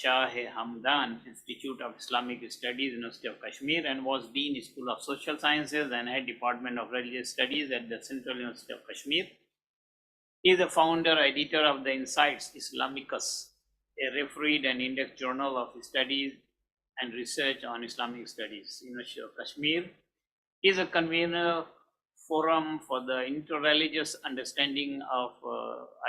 Shah Hamdan Institute of Islamic Studies, University of Kashmir, and was Dean School of Social Sciences and Head Department of Religious Studies at the Central University of Kashmir. He is the founder, editor of the Insights Islamicus, a refereed and indexed journal of studies and research on Islamic studies, University of Kashmir. He is a convener forum for the interreligious understanding of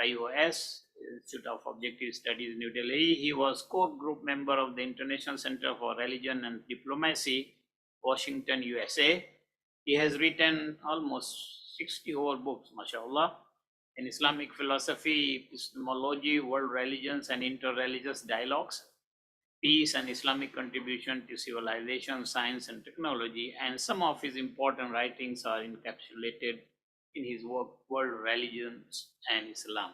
IOS, Institute of Objective Studies, New Delhi. He was core group member of the International Center for Religion and Diplomacy, Washington, USA. He has written almost 60 over books, mashallah, in Islamic philosophy, epistemology, world religions, and interreligious dialogues, peace and Islamic contribution to civilization, science, and technology. And some of his important writings are encapsulated in his work, World Religions and Islam.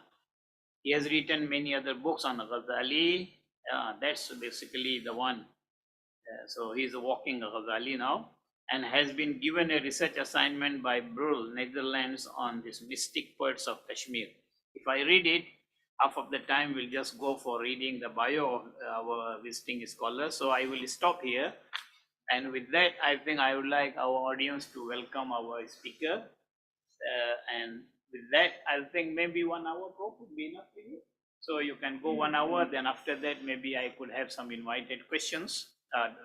He has written many other books on Ghazali. That's basically the one. So he's a walking Ghazali now, and has been given a research assignment by Brul, Netherlands, on this mystic poets of Kashmir. If I read it, half of the time will just go for reading the bio of our visiting scholar. So I will stop here. And with that, I think I would like our audience to welcome our speaker. And with that, I think maybe 1 hour would be enough for you. So you can go 1 hour. Then after that, maybe I could have some invited questions,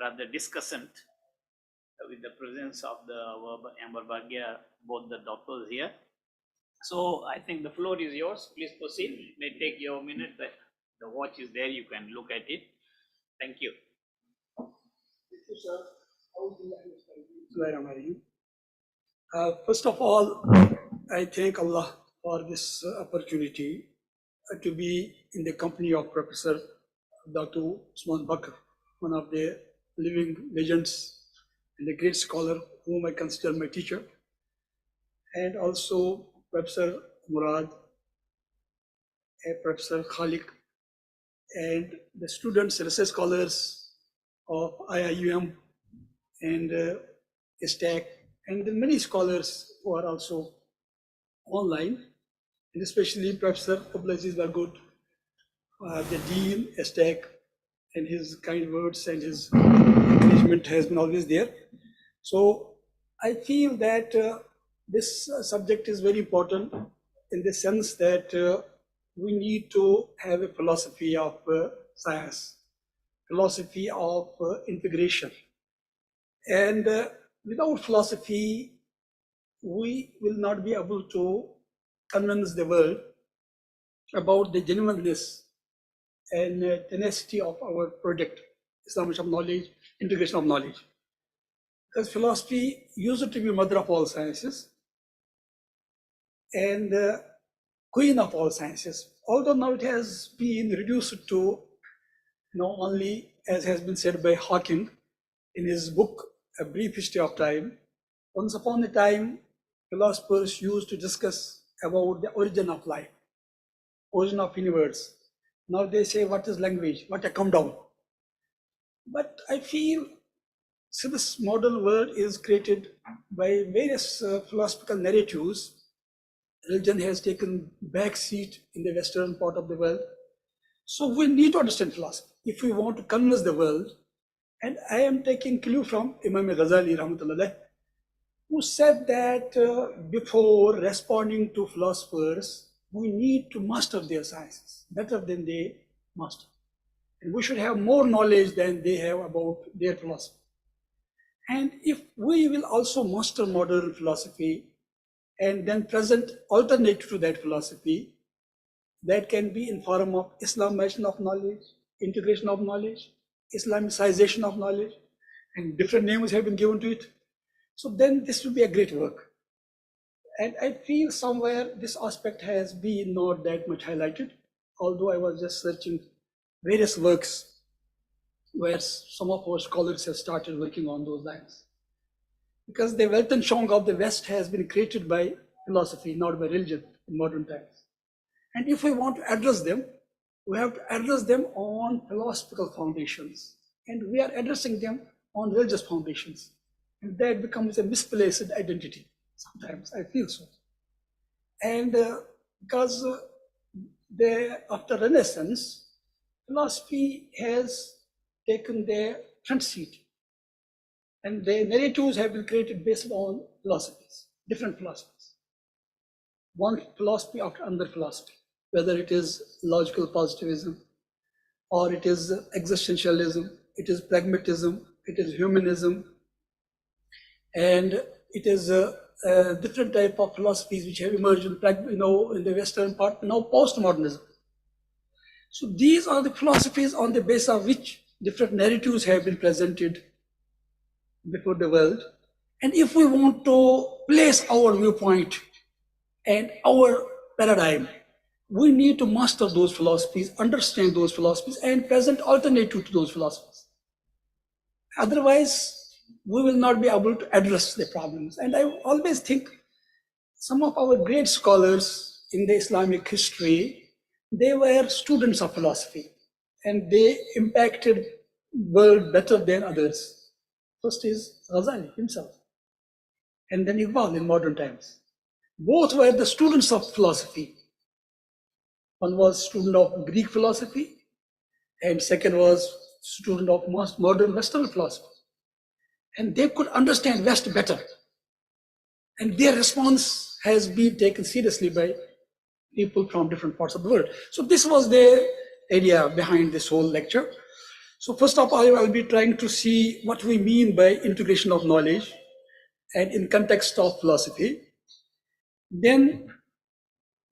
rather discussant, with the presence of the Amber Bhagia, both the doctors here. So I think the floor is yours. Please proceed. It may take you a minute, but the watch is there. You can look at it. Thank you. Thank you, sir. First of all, I thank Allah for this opportunity to be in the company of Professor Dr. Usman Bakr, one of the living legends and a great scholar whom I consider my teacher, and also Professor Murad, Professor Khalik, and the students, research scholars of IIUM and STAC, and the many scholars who are also online, and especially Professor Abdulaziz Bargut, the Dean, STAC, and his kind words and his encouragement has been always there. So I feel that this subject is very important in the sense that we need to have a philosophy of science, philosophy of integration. And without philosophy, we will not be able to convince the world about the genuineness and tenacity of our project, establishment of knowledge, integration of knowledge. Because philosophy used to be mother of all sciences and queen of all sciences, although now it has been reduced to only, as has been said by Hawking in his book, A Brief History of Time. Once upon a time, philosophers used to discuss about the origin of life, origin of universe. Now they say, what is language? What a come down. But I feel, so this modern world is created by various philosophical narratives. Religion has taken back seat in the western part of the world. So we need to understand philosophy if we want to convince the world. And I am taking clue from Imam Ghazali, rahmatullah, who said that before responding to philosophers, we need to master their sciences better than they master. And we should have more knowledge than they have about their philosophy. And if we will also master modern philosophy and then present alternative to that philosophy, that can be in form of Islamization of knowledge, integration of knowledge, Islamicization of knowledge, and different names have been given to it. So then this will be a great work. And I feel somewhere this aspect has been not that much highlighted, although I was just searching various works where some of our scholars have started working on those lines. Because the Weltanschauung of the West has been created by philosophy, not by religion in modern times. And if we want to address them, we have to address them on philosophical foundations. And we are addressing them on religious foundations. And that becomes a misplaced identity. Sometimes I feel so. And because after Renaissance, philosophy has taken their front seat, and the narratives have been created based on philosophies, different philosophies, one philosophy after another philosophy, whether it is logical positivism, or it is existentialism, it is pragmatism, it is humanism, and it is a different type of philosophies which have emerged in, in the Western part, now postmodernism. So these are the philosophies on the basis of which different narratives have been presented before the world. And if we want to place our viewpoint and our paradigm, we need to master those philosophies, understand those philosophies, and present alternative to those philosophies. Otherwise, we will not be able to address the problems. And I always think some of our great scholars in the Islamic history, they were students of philosophy, and they impacted world better than others. First is Ghazali himself, and then Iqbal in modern times. Both were the students of philosophy. One was student of Greek philosophy, and second was student of modern Western philosophy. And they could understand West better. And their response has been taken seriously by people from different parts of the world. So this was the idea behind this whole lecture. So first of all, I will be trying to see what we mean by integration of knowledge and in context of philosophy. Then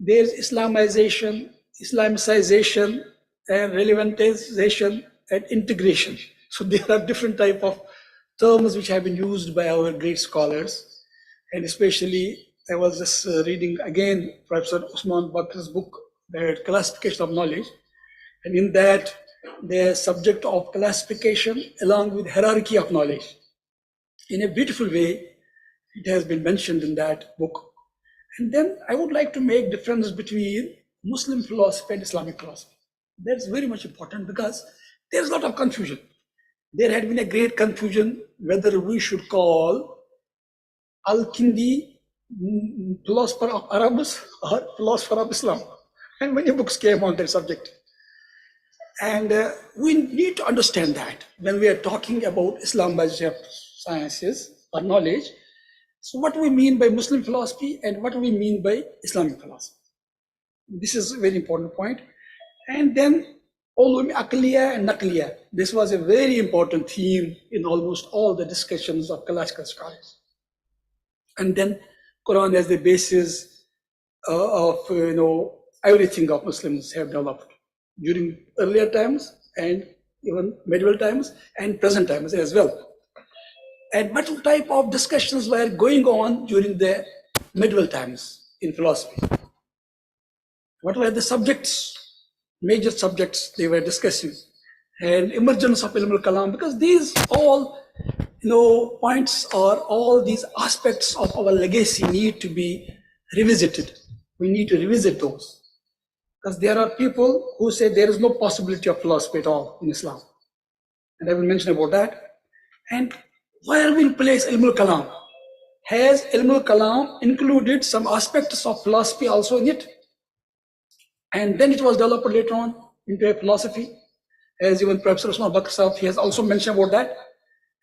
there's Islamization, Islamicization, and relevantization and integration. So there are different type of terms which have been used by our great scholars. And especially, I was just reading again Professor Usman Bakr's book, The Classification of Knowledge. And in that, the subject of classification along with hierarchy of knowledge. In a beautiful way, it has been mentioned in that book. And then I would like to make difference between Muslim philosophy and Islamic philosophy. That's very much important because there's a lot of confusion. There had been a great confusion whether we should call Al-Kindi philosopher of Arabs or philosopher of Islam. And many books came on that subject. And we need to understand that when we are talking about Islam-based sciences or knowledge, so what we mean by Muslim philosophy and what we mean by Islamic philosophy. This is a very important point. And then ulum aqliya and naqliya. This was a very important theme in almost all the discussions of classical scholars. And then Quran as the basis of everything of Muslims have developed during earlier times and even medieval times and present times as well. And what type of discussions were going on during the medieval times in philosophy? What were the subjects, major subjects they were discussing? And emergence of ilm al-kalam, because these all points or all these aspects of our legacy need to be revisited. We need to revisit those. Because there are people who say there is no possibility of philosophy at all in Islam. And I will mention about that. And where will place ilm al-kalam? Has ilm al-kalam included some aspects of philosophy also in it? And then it was developed later on into a philosophy, as even Professor Usman Bakr Sahab, he has also mentioned about that.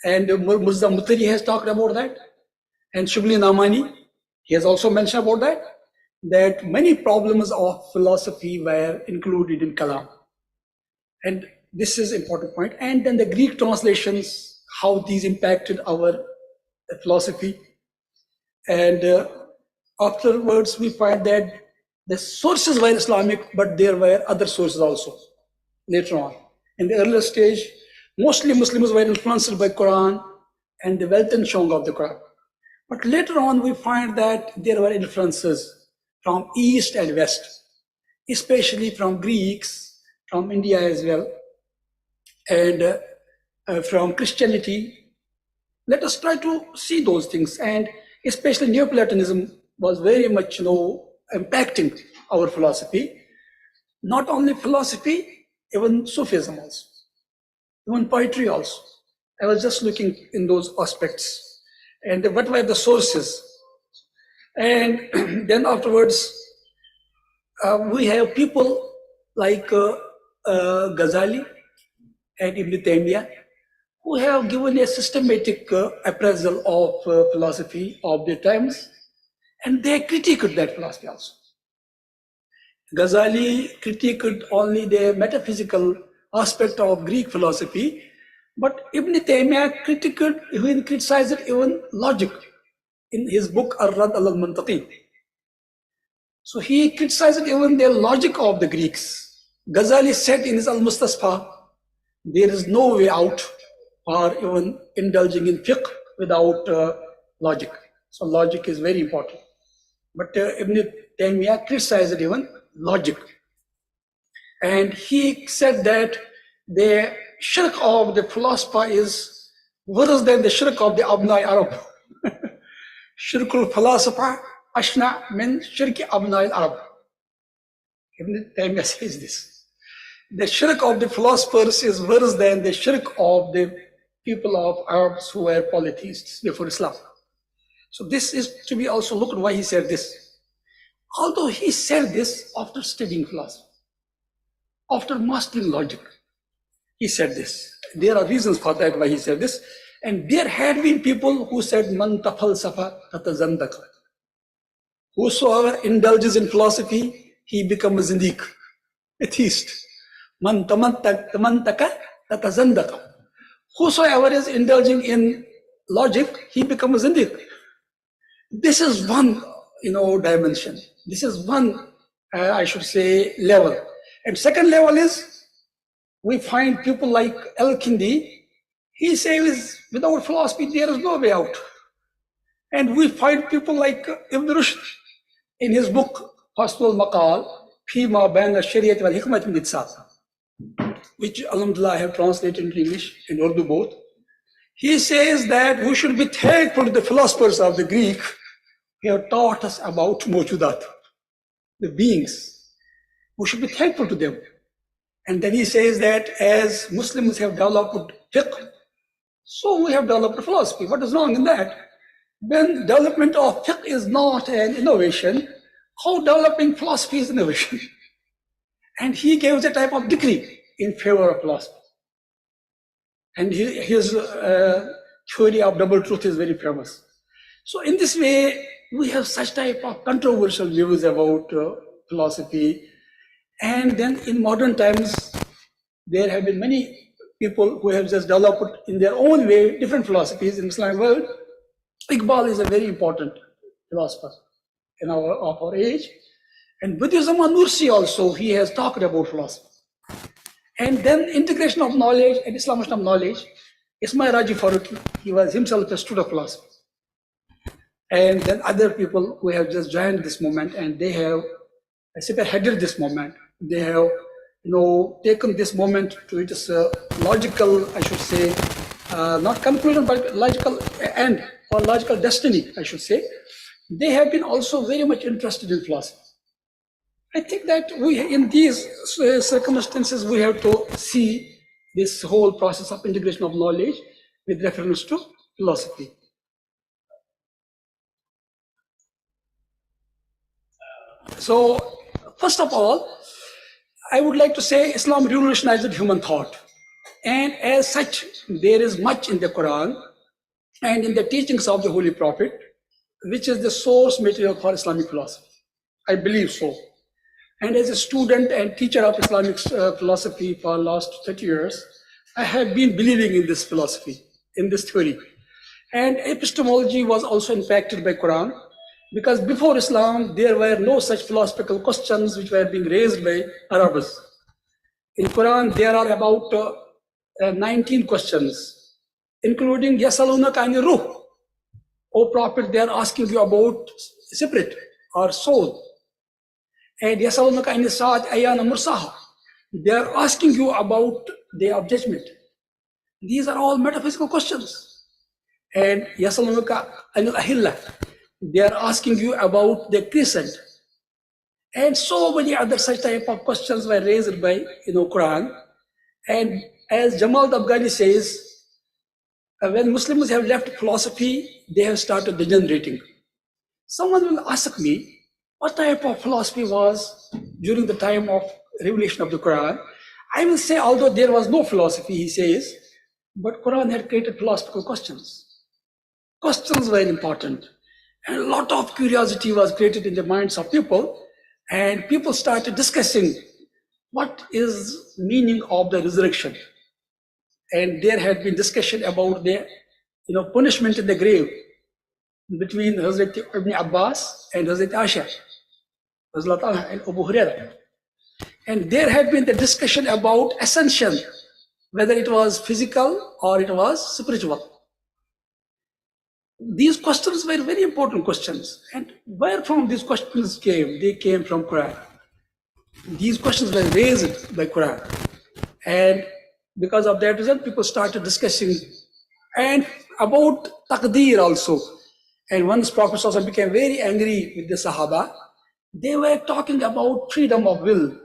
And Mirza Mutari has talked about that. And Shibli Namani, he has also mentioned about that many problems of philosophy were included in Kalam. And this is an important point. And then the Greek translations, how these impacted our philosophy. And afterwards, we find that the sources were Islamic, but there were other sources also later on. In the earlier stage, mostly Muslims were influenced by Quran and the wealth and song of the Quran. But later on, we find that there were influences from East and West, especially from Greeks, from India as well, and from Christianity. Let us try to see those things. And especially Neoplatonism was very much impacting our philosophy. Not only philosophy, even Sufism also, even poetry also. I was just looking in those aspects. And what were the sources? And then afterwards, we have people like Ghazali and Ibn Taymiyyah, who have given a systematic appraisal of philosophy of their times, and they critiqued that philosophy also. Ghazali critiqued only the metaphysical aspect of Greek philosophy, but Ibn Taymiyyah criticized even logic in his book Ar-Rad al-Mantaqi. So he criticized even the logic of the Greeks. Ghazali said in his Al-Mustasfa, there is no way out for even indulging in fiqh without logic. So logic is very important. But Ibn Taymiyyah criticized even logic. And he said that the shirk of the philosopher is worse than the shirk of the Abnai Arab. Shirkul philosopher ashna min shirki Abnai Arab. Ibn Taymiyyah says this. The shirk of the philosophers is worse than the shirk of the people of Arabs who were polytheists before Islam. So this is to be also looked at why he said this. Although he said this after studying philosophy, after mastering logic, he said this. There are reasons for that why he said this. And there had been people who said, Man tafalsafa tatazandaka. Whosoever indulges in philosophy, he becomes a zindiq, a theist. Man tamantaka tatazandaka. Whosoever is indulging in logic, he becomes a zindiq. This is one, dimension. This is one, I should say, level. And second level is, we find people like Al-Kindi. He says, without philosophy, there is no way out. And we find people like Ibn Rushd in his book, Fasl al-Maqal, Fima Bain al-Shariat wal-Hikmat min Itsat, which, alhamdulillah, I have translated into English and Urdu both. He says that we should be thankful to the philosophers of the Greek who have taught us about Mawjudat, the beings. We should be thankful to them. And then he says that as Muslims have developed fiqh, so we have developed philosophy. What is wrong in that? When development of fiqh is not an innovation, how developing philosophy is innovation? And he gives a type of decree in favor of philosophy. And his theory of double truth is very famous. So in this way, we have such type of controversial views about philosophy. And then in modern times, there have been many people who have just developed in their own way different philosophies in the Islamic world. Iqbal is a very important philosopher of our age. And Buddhism Nursi also, he has talked about philosophy. And then integration of knowledge and Islamization of knowledge. Ismail Raji Faruqi, he was himself a student of philosophy. And then other people who have just joined this movement and they have spearheaded this movement. They have, taken this movement to its logical, I should say, not conclusion, but logical end or logical destiny, I should say. They have been also very much interested in philosophy. I think that in these circumstances, we have to see this whole process of integration of knowledge with reference to philosophy. So, first of all, I would like to say Islam revolutionized human thought. And as such, there is much in the Quran and in the teachings of the Holy Prophet, which is the source material for Islamic philosophy. I believe so. And as a student and teacher of Islamic philosophy for the last 30 years, I have been believing in this philosophy, in this theory. And epistemology was also impacted by Quran, because before Islam, there were no such philosophical questions which were being raised by Arabs. In Quran, there are about 19 questions, including Yasalunaka ani ruh. O Prophet, they are asking you about spirit or soul. And Yasalunaka ani sa'at ayana mursaha. They are asking you about the day of judgment. These are all metaphysical questions. And Yasalunaka anil ahillah. They are asking you about the crescent. And so many other such type of questions were raised by Quran. And as Jamal Afghani says, when Muslims have left philosophy, they have started degenerating. Someone will ask me what type of philosophy was during the time of revelation of the Quran. I will say, although there was no philosophy, he says, but Quran had created philosophical questions. Questions were important. And a lot of curiosity was created in the minds of people. And people started discussing what is meaning of the resurrection. And there had been discussion about the punishment in the grave between Hazrat Ibn Abbas and Hazrat Aisha, and Abu Hurairah. And there had been the discussion about ascension, whether it was physical or it was spiritual. These questions were very important questions. And where from these questions came? They came from Quran. These questions were raised by Quran. And because of that reason, people started discussing and about taqdeer also. And once Prophet ﷺ became very angry with the Sahaba, they were talking about freedom of will.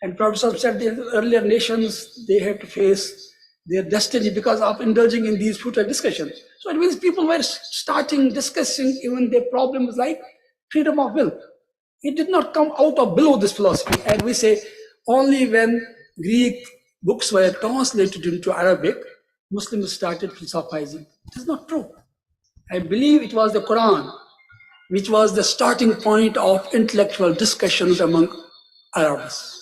And Prophet ﷺ said the earlier nations, they have to face their destiny because of indulging in these futile discussions. So it means people were starting discussing even their problems like freedom of will. It did not come out of below this philosophy. And we say only when Greek books were translated into Arabic, Muslims started philosophizing. It is not true. I believe it was the Quran which was the starting point of intellectual discussions among Arabs.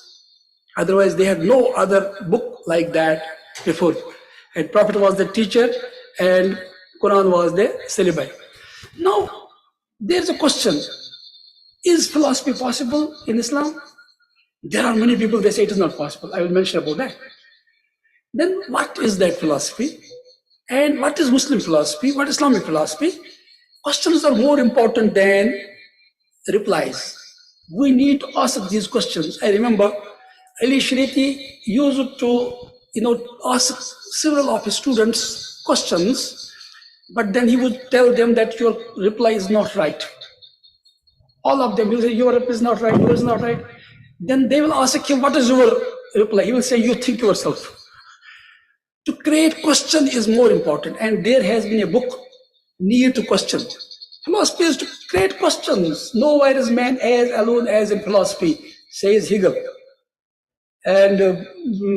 Otherwise, they had no other book like that before. And Prophet was the teacher and Quran was the syllabi. Now, there's a question. Is philosophy possible in Islam? There are many people, they say it is not possible. I will mention about that. Then what is that philosophy? And what is Muslim philosophy? What is Islamic philosophy? Questions are more important than replies. We need to ask these questions. I remember Ali Shriti used to, ask several of his students questions, but then he would tell them that your reply is not right. All of them will say, your reply is not right, yours is not right. Then they will ask him, what is your reply? He will say, you think yourself. To create question is more important. And there has been a book, Need to Question. Philosophy is to create questions. Nowhere is man as alone as in philosophy, says Hegel. And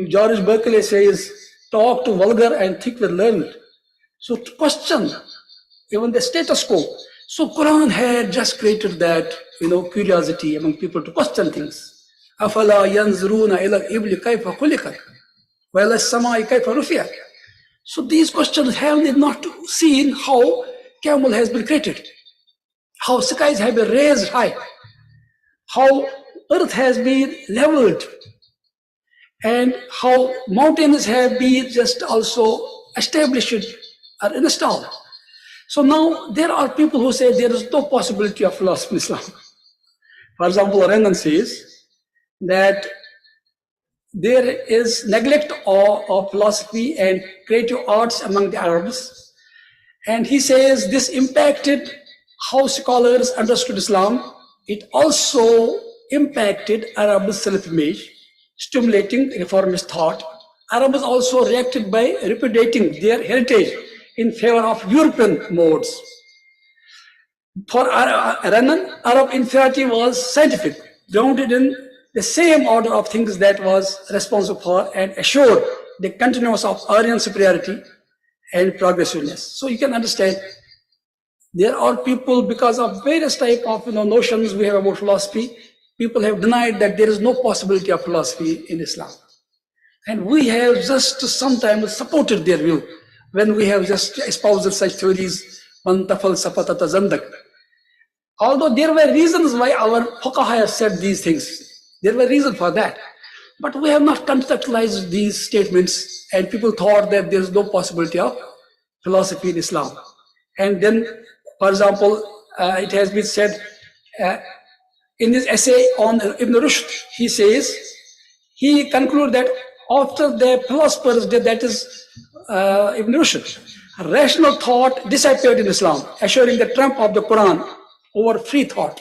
George Berkeley says, talk to vulgar and think with learned. So to question even the status quo. So Quran had just created that, curiosity among people to question things. أَفَلَا يَنْظُرُونَ إِلَى الْإِبْلِ كَيْفَ خُلِقَتْ وَإِلَى السَّمَاءِ كَيْفَ رُفِعَتْ. So these questions have they not seen how camel has been created, how skies have been raised high, how earth has been leveled, and how mountains have been just also established or installed. So now there are people who say there is no possibility of philosophy in Islam. For example, Renan says that there is neglect of philosophy and creative arts among the Arabs. And he says this impacted how scholars understood Islam. It also impacted Arabs' self-image, stimulating reformist thought. Arabs also reacted by repudiating their heritage in favor of European modes. For Renan, Arab inferiority was scientific, grounded in the same order of things that was responsible for and assured the continuance of Aryan superiority and progressiveness. So you can understand there are people, because of various type of notions we have about philosophy, people have denied that there is no possibility of philosophy in Islam. And we have just sometimes supported their view when we have just espoused such theories, man tafalsafa zandak. Although there were reasons why our fuqaha have said these things. There were reasons for that. But we have not contextualized these statements, and people thought that there is no possibility of philosophy in Islam. And then, for example, it has been said in his essay on Ibn Rushd, he says, he concluded that after the philosophers did, that is Ibn Rushd, rational thought disappeared in Islam, assuring the trump of the Quran over free thought.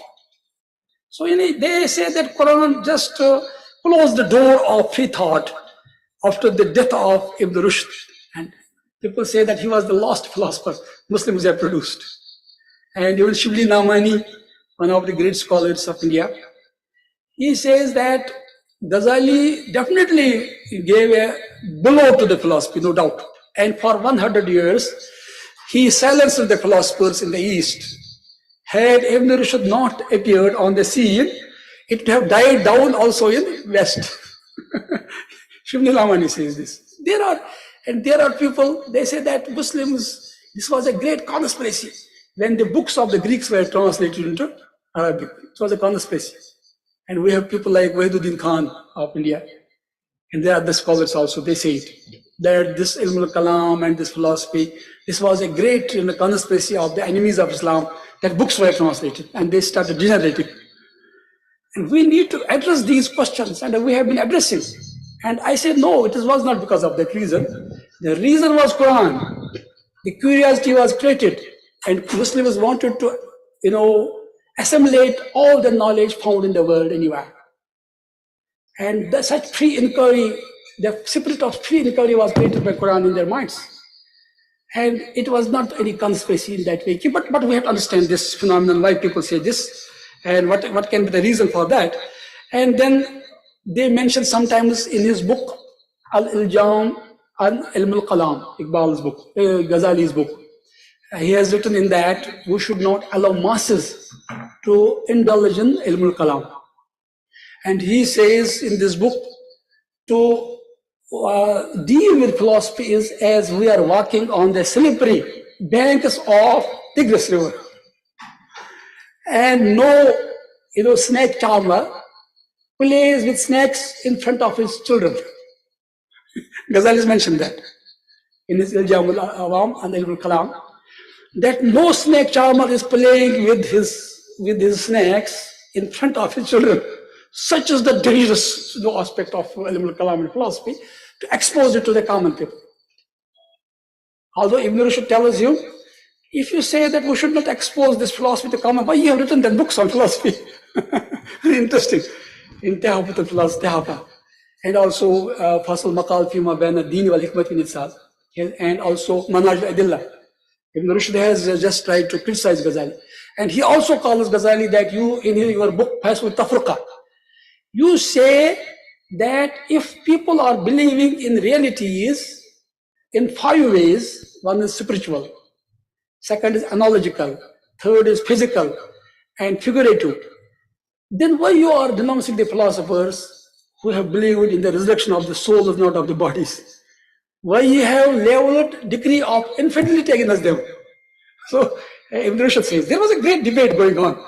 So they say that Quran just closed the door of free thought after the death of Ibn Rushd. And people say that he was the last philosopher Muslims have produced. And even Shibli Namani, one of the great scholars of India, he says that Ghazali definitely gave a blow to the philosophy, no doubt. And for 100 years, he silenced the philosophers in the East. Had Ibn Rushd not appeared on the scene, it would have died down also in West. Shibli Lamani says this. There are people, they say that Muslims, this was a great conspiracy. When the books of the Greeks were translated into Arabic, it was a conspiracy. And we have people like Wahiduddin Khan of India, and there are the scholars also, they say it, that this ilm al-kalam and this philosophy, this was a great conspiracy of the enemies of Islam, that books were translated and they started degenerating. And we need to address these questions, and we have been addressing. And I said, no, it was not because of that reason. The reason was Quran. The curiosity was created, and Muslims wanted to, assimilate all the knowledge found in the world anywhere. And such free inquiry, the spirit of free inquiry was created by Quran in their minds. And it was not any conspiracy in that way. But we have to understand this phenomenon, why people say this, and what can be the reason for that. And then they mention sometimes in his book, Al-Iljam an Ilm al-Kalam, Iqbal's book, Ghazali's book. He has written in that we should not allow masses to indulge in Ilm al-Kalam. And he says in this book, to deal with philosophy is as we are walking on the slippery banks of Tigris River. And no, snake charmer plays with snakes in front of his children. Ghazali has mentioned that in his Iljam al-Awam and Ilm al-Kalam, that no snake charmer is playing with his snakes in front of his children. Such is the dangerous aspect of Ilm al-Kalam and philosophy, to expose it to the common people. Although Ibn Rushd tells you, if you say that we should not expose this philosophy to common, why you have written then books on philosophy? Very interesting. In Tehafut al-Philosophy, and also Fasl Maqal Fima Bain al-Din wal Hikmat in itself, and also Manaj al-Adillah. Ibn Rushd has just tried to criticize Ghazali. And he also calls Ghazali that you, in your book, Fasl Tafriqa, you say that if people are believing in realities in 5 ways, one is spiritual, second is analogical, third is physical and figurative, then why you are denouncing the philosophers who have believed in the resurrection of the souls, not of the bodies? Why you have leveled degree of infidelity against them? So Ibn Rushd says, there was a great debate going on.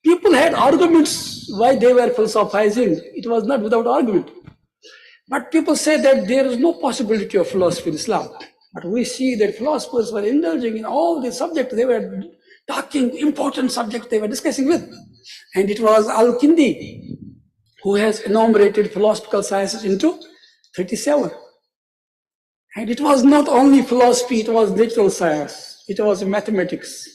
People had arguments why they were philosophizing. It was not without argument. But people say that there is no possibility of philosophy in Islam. But we see that philosophers were indulging in all the subjects. They were talking important subjects they were discussing with. And it was Al-Kindi who has enumerated philosophical sciences into 37. And it was not only philosophy, it was natural science, it was mathematics,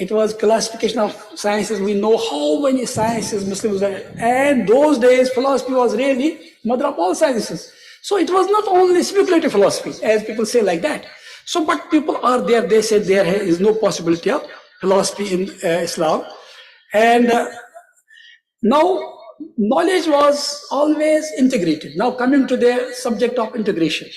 it was classification of sciences. We know how many sciences Muslims were, and those days philosophy was really mother of all sciences. So it was not only speculative philosophy, as people say like that. So, but people are there, they say there is no possibility of philosophy in Islam. And now, knowledge was always integrated. Now coming to the subject of integration.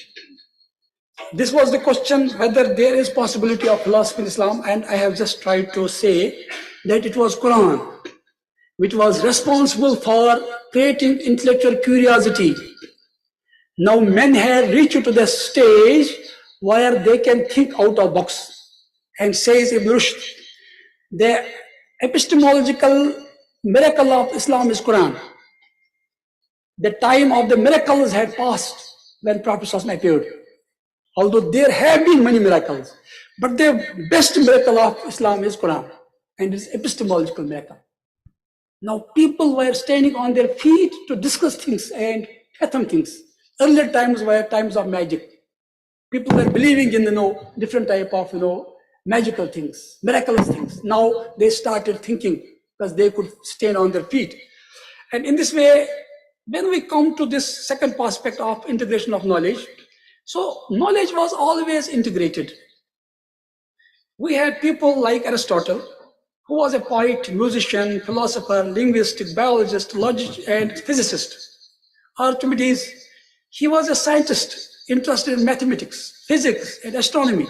This was the question whether there is possibility of philosophy in Islam, and I have just tried to say that it was Quran which was responsible for creating intellectual curiosity. Now men have reached to the stage where they can think out of box. And says Ibn Rushd, the epistemological miracle of Islam is Quran. The time of the miracles had passed when Prophet ﷺ appeared. Although there have been many miracles, but the best miracle of Islam is Quran, and it's epistemological miracle. Now people were standing on their feet to discuss things and fathom things. Earlier times were times of magic. People were believing in different type of magical things, miraculous things. Now they started thinking because they could stand on their feet. And in this way, when we come to this second aspect of integration of knowledge, so knowledge was always integrated. We had people like Aristotle, who was a poet, musician, philosopher, linguist, biologist, logist, and physicist. Archimedes, he was a scientist interested in mathematics, physics, and astronomy.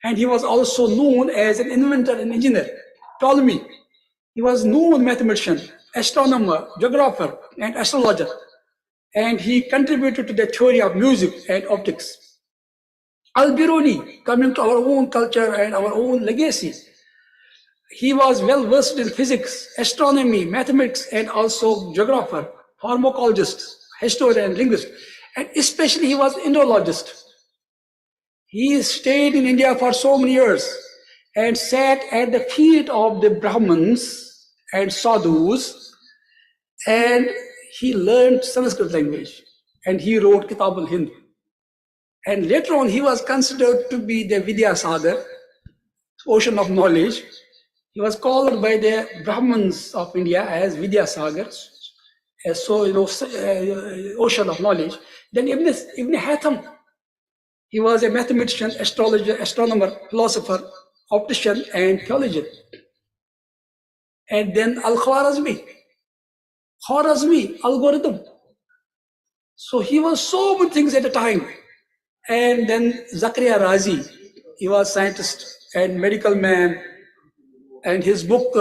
And he was also known as an inventor and engineer. Ptolemy, he was known mathematician, astronomer, geographer, and astrologer. And he contributed to the theory of music and optics. Al-Biruni, coming to our own culture and our own legacy, he was well versed in physics, astronomy, mathematics, and also geographer, pharmacologist, historian, linguist, and especially he was Indologist. He stayed in India for so many years and sat at the feet of the Brahmins and Sadhus, and he learned Sanskrit language, and he wrote Kitab al-Hind. And later on, he was considered to be the Vidyasagar, ocean of knowledge. He was called by the Brahmins of India as Vidyasagar, ocean of knowledge. Then Ibn Haytham, he was a mathematician, astrologer, astronomer, philosopher, optician, and theologian. And then Al-Khwarazmi, algorithm. So he was so many things at a time. And then Zakaria Razi, he was scientist and medical man. And his book,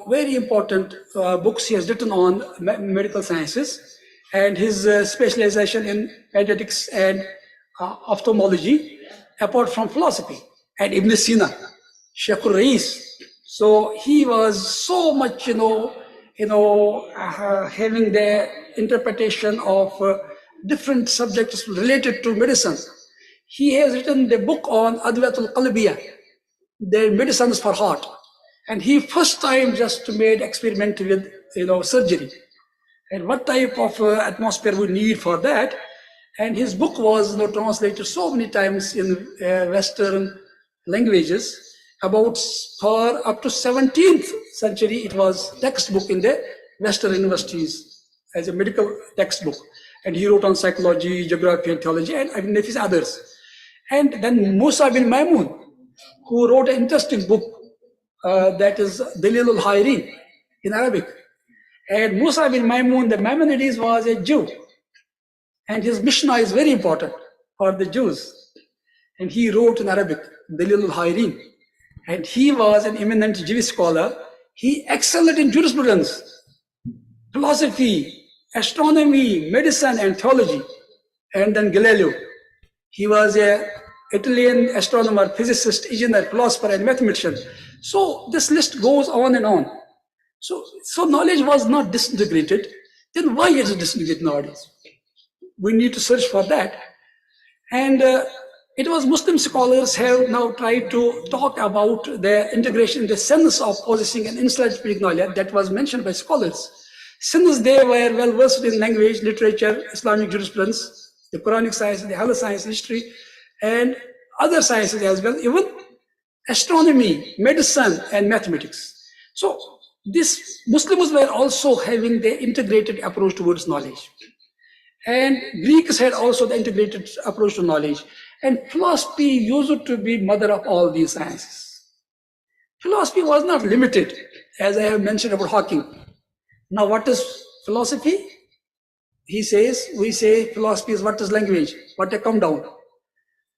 very important books he has written on medical sciences, and his specialization in pediatrics and ophthalmology, apart from philosophy. And Ibn Sina, Sheikh Rais. So he was so much, having the interpretation of different subjects related to medicine. He has written the book on Adwatul Qalbiyah, the medicines for heart. And he first time just made experiment with, surgery. And what type of atmosphere we need for that. And his book was translated so many times in Western languages. About for up to 17th century, it was textbook in the Western universities as a medical textbook. And he wrote on psychology, geography, and theology, and his others. And then Musa bin Maimun, who wrote an interesting book that is Dalil al-Hayrin in Arabic. And Musa bin Maimun, the Maimonides, was a Jew. And his Mishnah is very important for the Jews. And he wrote in Arabic, Dalil al-Hayrin. And he was an eminent Jewish scholar. He excelled in jurisprudence, philosophy, astronomy, medicine, and theology. And then Galileo. He was an Italian astronomer, physicist, engineer, philosopher, and mathematician. So this list goes on and on. So knowledge was not disintegrated. Then why is it disintegrated nowadays? We need to search for that. And it was Muslim scholars have now tried to talk about the integration, the sense of possessing an encyclopedic knowledge that was mentioned by scholars. Since they were well versed in language, literature, Islamic jurisprudence, the Quranic science, the Hadith science, history, and other sciences as well, even astronomy, medicine, and mathematics. So these Muslims were also having the integrated approach towards knowledge. And Greeks had also the integrated approach to knowledge. And philosophy used to be mother of all these sciences. Philosophy was not limited, as I have mentioned about Hawking. Now, what is philosophy? We say philosophy is what is language, what a come down.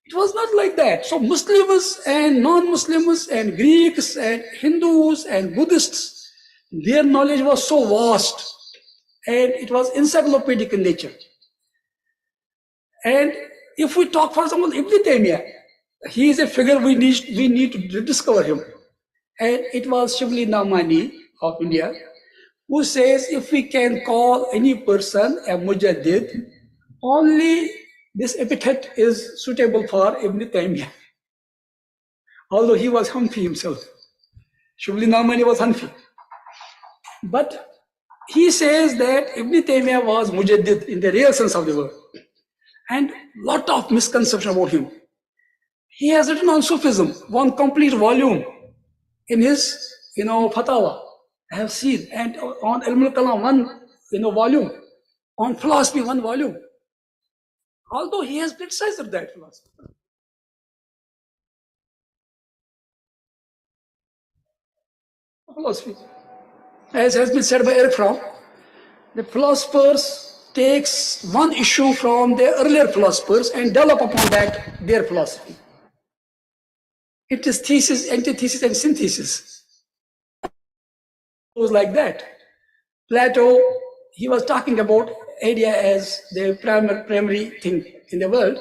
It was not like that. So Muslims and non-Muslims and Greeks and Hindus and Buddhists, their knowledge was so vast and it was encyclopedic in nature. And if we talk, for example, Ibn Taymiyyah, he is a figure we need to rediscover him. And it was Shibli Namani of India, who says if we can call any person a Mujaddid, only this epithet is suitable for Ibn Taymiyyah. Although he was Hanfi himself. Shibli Namani was Hanfi. But he says that Ibn Taymiyyah was Mujaddid in the real sense of the word. And lot of misconception about him. He has written on Sufism, one complete volume in his, Fatawa. I have seen, and on Ilm al-Kalam, one, volume. On philosophy, one volume. Although he has criticized that philosophy. Philosophy. As has been said by Eric Fromm, the philosophers takes one issue from the earlier philosophers and develop upon that their philosophy. It is thesis, antithesis, and synthesis. It was like that. Plato, he was talking about idea as the primary thing in the world.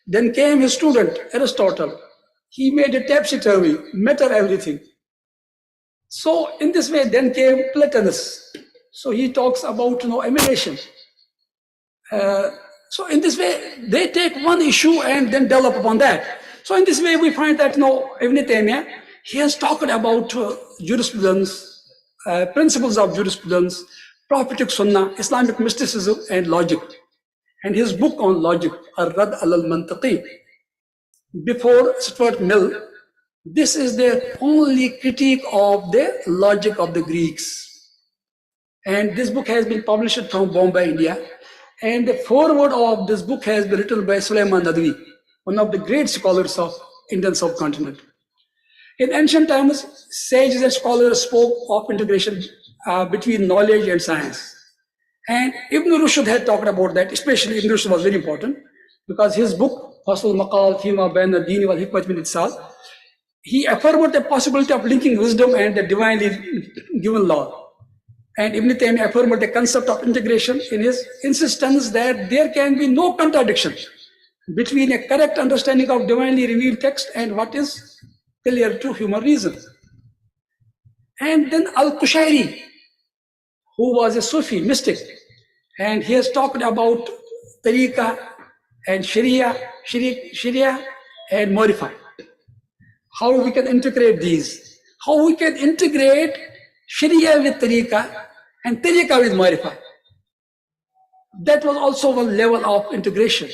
Then came his student, Aristotle. He made a topsy-turvy, matter everything. So in this way, then came Plotinus. So he talks about emanation. So in this way, they take one issue and then develop upon that. So in this way, we find that Ibn Taymiyyah, he has talked about jurisprudence, principles of jurisprudence, prophetic sunnah, Islamic mysticism, and logic. And his book on logic, Ar-Rad al-Mantaqi, before Stuart Mill, this is the only critique of the logic of the Greeks. And this book has been published from Bombay, India. And the foreword of this book has been written by Sulaiman Nadwi, one of the great scholars of Indian subcontinent. In ancient times, sages and scholars spoke of integration between knowledge and science. And Ibn Rushd had talked about that, especially Ibn Rushd was very important because his book, Fasul Maqal Fima Bain al-Dini wal Hikmat min Itsal, he affirmed the possibility of linking wisdom and the divinely given law. And Ibn Taymiyyah affirmed the concept of integration in his insistence that there can be no contradiction between a correct understanding of divinely revealed text and what is clear to human reason. And then Al-Kushairi, who was a Sufi mystic, and he has talked about tariqah and sharia and Marifa. How we can integrate these, how we can integrate sharia with tariqah and tariqah with Marifa. That was also one level of integration.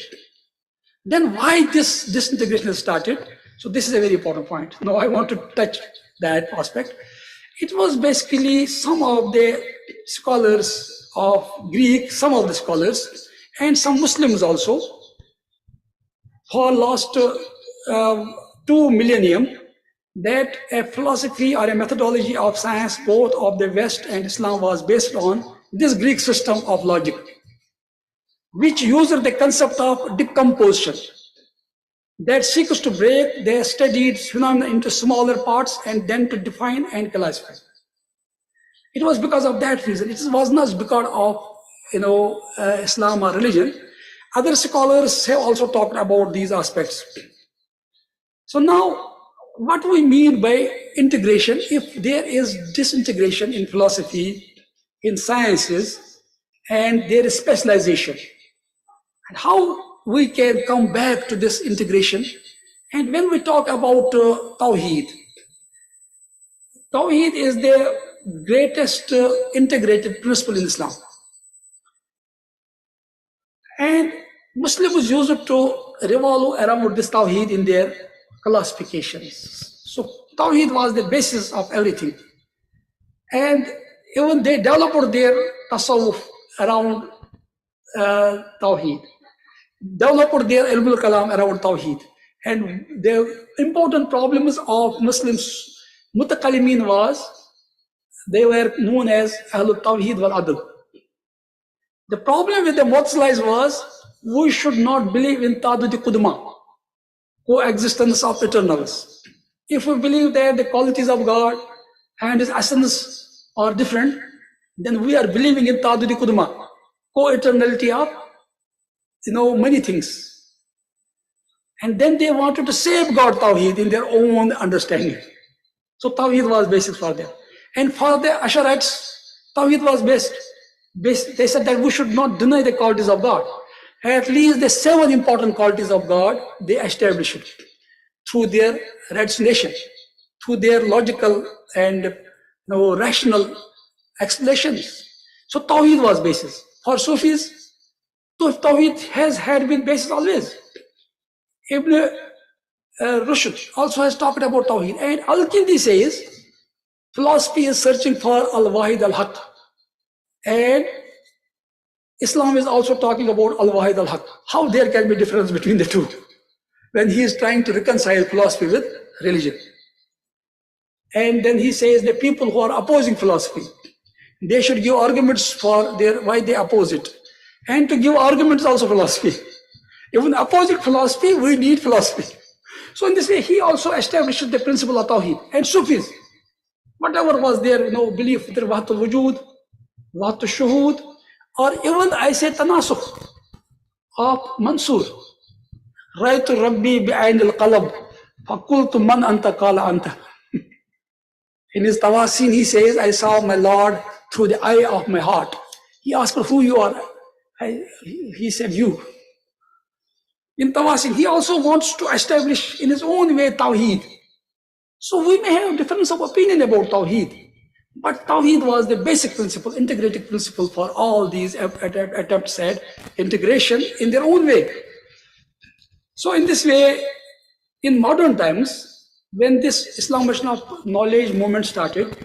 Then why this integration started? So this is a very important point. Now I want to touch that aspect. It was basically some of the scholars of Greek, some of the scholars, and some Muslims also, for last 2 millennium, that a philosophy or a methodology of science, both of the West and Islam, was based on this Greek system of logic, which used the concept of decomposition, that seeks to break the studied phenomena into smaller parts and then to define and classify. It was because of that reason. It was not because of Islam or religion. Other scholars have also talked about these aspects. So now, what we mean by integration, if there is disintegration in philosophy, in sciences, and there is specialization, and how we can come back to this integration. And when we talk about Tawheed, Tawheed is the greatest integrated principle in Islam. And Muslims used to revolve around this Tawheed in their classifications. So Tawheed was the basis of everything. And even they developed their tasawwuf around Tawheed, developed their ilm al-kalam around Tawheed. And the important problems of Muslims, mutakallimin, was they were known as Ahlul Tawheed wal Adl. The problem with the Mu'tazilis was we should not believe in Ta'dud Qudma, coexistence of eternals. If we believe that the qualities of God and His essence are different, then we are believing in Ta'dud Qudma, co-eternality of many things. And then they wanted to safeguard Tawheed in their own understanding. So Tawheed was basic for them. And for the Asharites, Tawheed was based. They said that we should not deny the qualities of God. At least the 7 important qualities of God, they established it through their rationalization, through their logical and rational explanations. So Tawheed was basis. For Sufis, Tawheed has had been basis always. Ibn Rushd also has talked about Tawheed. And Al-Kindi says, philosophy is searching for Al-Wahid Al-Haq. And Islam is also talking about Al-Wahid Al-Haq. How there can be difference between the two when he is trying to reconcile philosophy with religion. And then he says the people who are opposing philosophy, they should give arguments for why they oppose it. And to give arguments also philosophy. Even opposite philosophy, we need philosophy. So in this way, he also established the principle of Tawheed and Sufis. Whatever was their belief, their Wahdatul Wujud, Wahdatul Shuhud, or even I say Tanasukh of Mansur. Raitu Rabbi bi'ain al-qalab, faqultu man anta qala anta. In his Tawasin, he says, I saw my Lord through the eye of my heart. He asked for who you are. He said, you. In Tawasin, he also wants to establish in his own way Tawheed. So we may have difference of opinion about Tawheed, but Tawheed was the basic principle, integrated principle for all these attempts at integration in their own way. So in this way, in modern times, when this Islamization of knowledge movement started,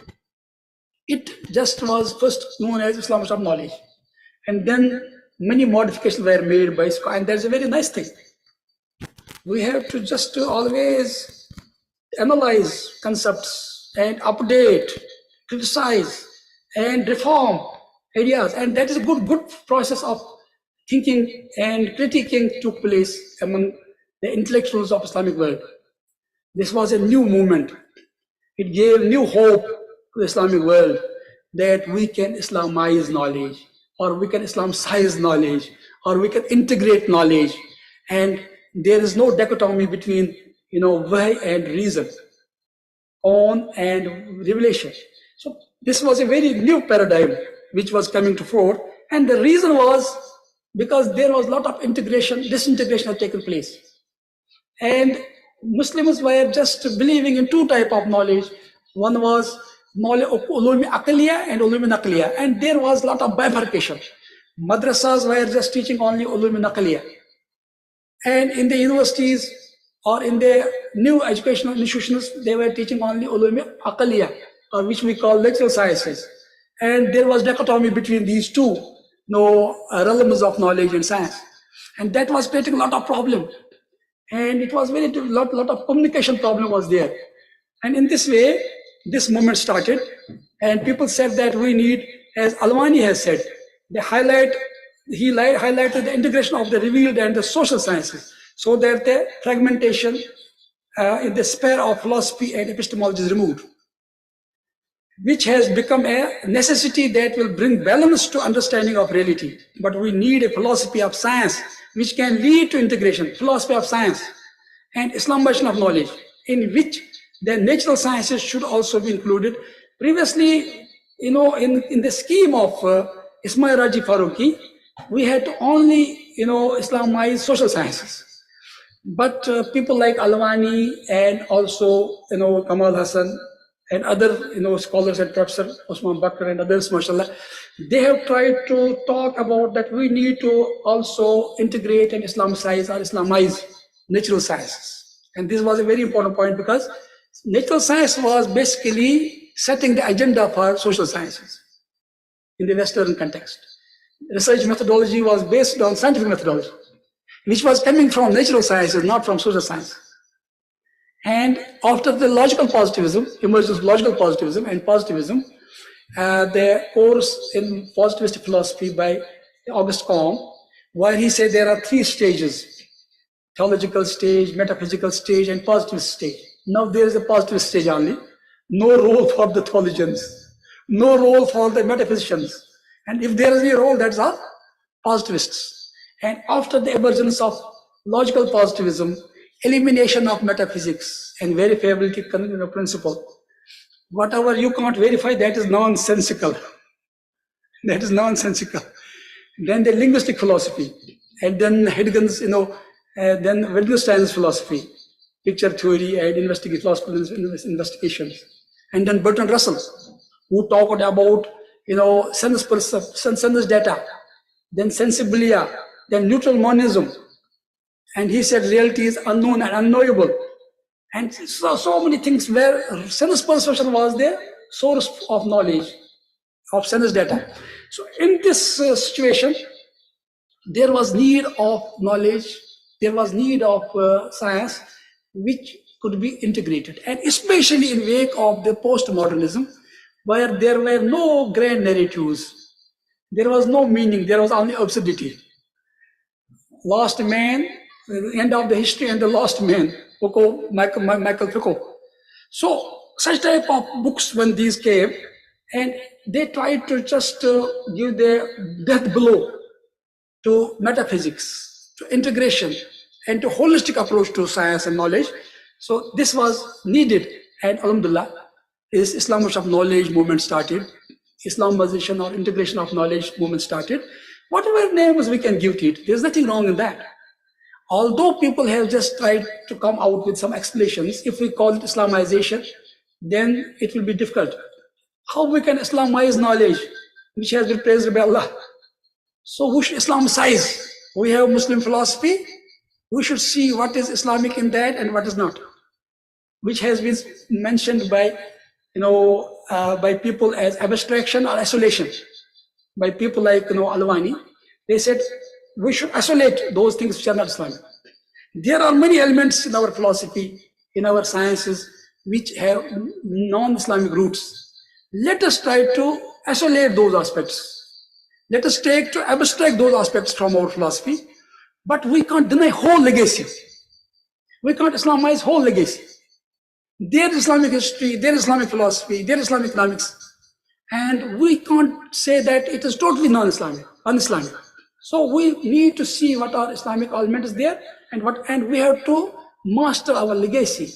it just was first known as Islamization of knowledge. And then many modifications were made by scholars, and that's a very nice thing. We have to just always analyze concepts and update, criticize, and reform ideas. And that is a good process of thinking and critiquing took place among the intellectuals of Islamic world. This was a new movement. It gave new hope to the Islamic world that we can Islamize knowledge, or we can Islamicize knowledge, or we can integrate knowledge. And there is no dichotomy between, wahy and reason, on and revelation. So this was a very new paradigm which was coming to fore. And the reason was because there was a lot of disintegration had taken place. And Muslims were just believing in two types of knowledge. One was knowledge of ulum aqliya and ulum naqliya, and there was a lot of bifurcation. Madrasas were just teaching only ulum naqliya, and in the universities or in the new educational institutions, they were teaching only ulum aqliya, or which we call natural sciences. And there was dichotomy between these two, realms of knowledge and science, and that was creating a lot of problem. And it was very lot of communication problem was there. And in this way, this movement started, and people said that we need, as Alwani has said, he highlighted the integration of the revealed and the social sciences, so that the fragmentation in the sphere of philosophy and epistemology is removed, which has become a necessity that will bring balance to understanding of reality. But we need a philosophy of science which can lead to integration, philosophy of science and Islamization of knowledge, in which the natural sciences should also be included. Previously, in the scheme of Ismail Raji Faruqi, we had to only, Islamize social sciences. But people like Alwani and also, Kamal Hassan and other, scholars and Professor Osman Bakr and others, mashallah, they have tried to talk about that we need to also integrate and Islamicize or Islamize natural sciences. And this was a very important point, because natural science was basically setting the agenda for social sciences in the Western context. Research methodology was based on scientific methodology, which was coming from natural sciences, not from social science. And after the logical positivism, emergence of logical positivism and positivism, the course in positivistic philosophy by Auguste Comte, where he said there are three stages: theological stage, metaphysical stage, and positivist stage. Now there is a positivist stage only. No role for the theologians, no role for the metaphysicians. And if there is a role, that's our positivists. And after the emergence of logical positivism, elimination of metaphysics and verifiability principle. Whatever you can't verify, that is nonsensical. That is nonsensical. Then the linguistic philosophy, and then Heidegger's, then Wittgenstein's philosophy, picture theory and philosophical investigations. And then Bertrand Russell, who talked about, sense data, then sensibilia, then neutral monism. And he said reality is unknown and unknowable. And so many things where sense perception was the source of knowledge, of sense data. So in this situation, there was need of knowledge, there was need of science, which could be integrated. And especially in wake of the postmodernism, where there were no grand narratives, There was no meaning, there was only absurdity. Lost man, the end of the history and the lost man, Foucault, Michael Foucault. So such type of books when these came, and they tried to just give the death blow to metaphysics, to integration, and to holistic approach to science and knowledge. So this was needed, and Alhamdulillah, is Islamic of knowledge movement started, Islamization or integration of knowledge movement started. Whatever names we can give to it, there's nothing wrong in that. Although people have just tried to come out with some explanations, if we call it Islamization, then it will be difficult. How we can Islamize knowledge, which has been praised by Allah? So we should Islamicize. We have Muslim philosophy. We should see what is Islamic in that and what is not, which has been mentioned by, by people as abstraction or isolation. By people like, Alwani, they said we should isolate those things which are not Islamic. There are many elements in our philosophy, in our sciences, which have non-Islamic roots. Let us try to isolate those aspects. Let us take to abstract those aspects from our philosophy, but we can't deny whole legacy. We can't Islamize whole legacy. There is Islamic history, there is Islamic philosophy, there is Islamic economics, and we can't say that it is totally non-Islamic, un-Islamic. So we need to see what our Islamic element is there, and we have to master our legacy.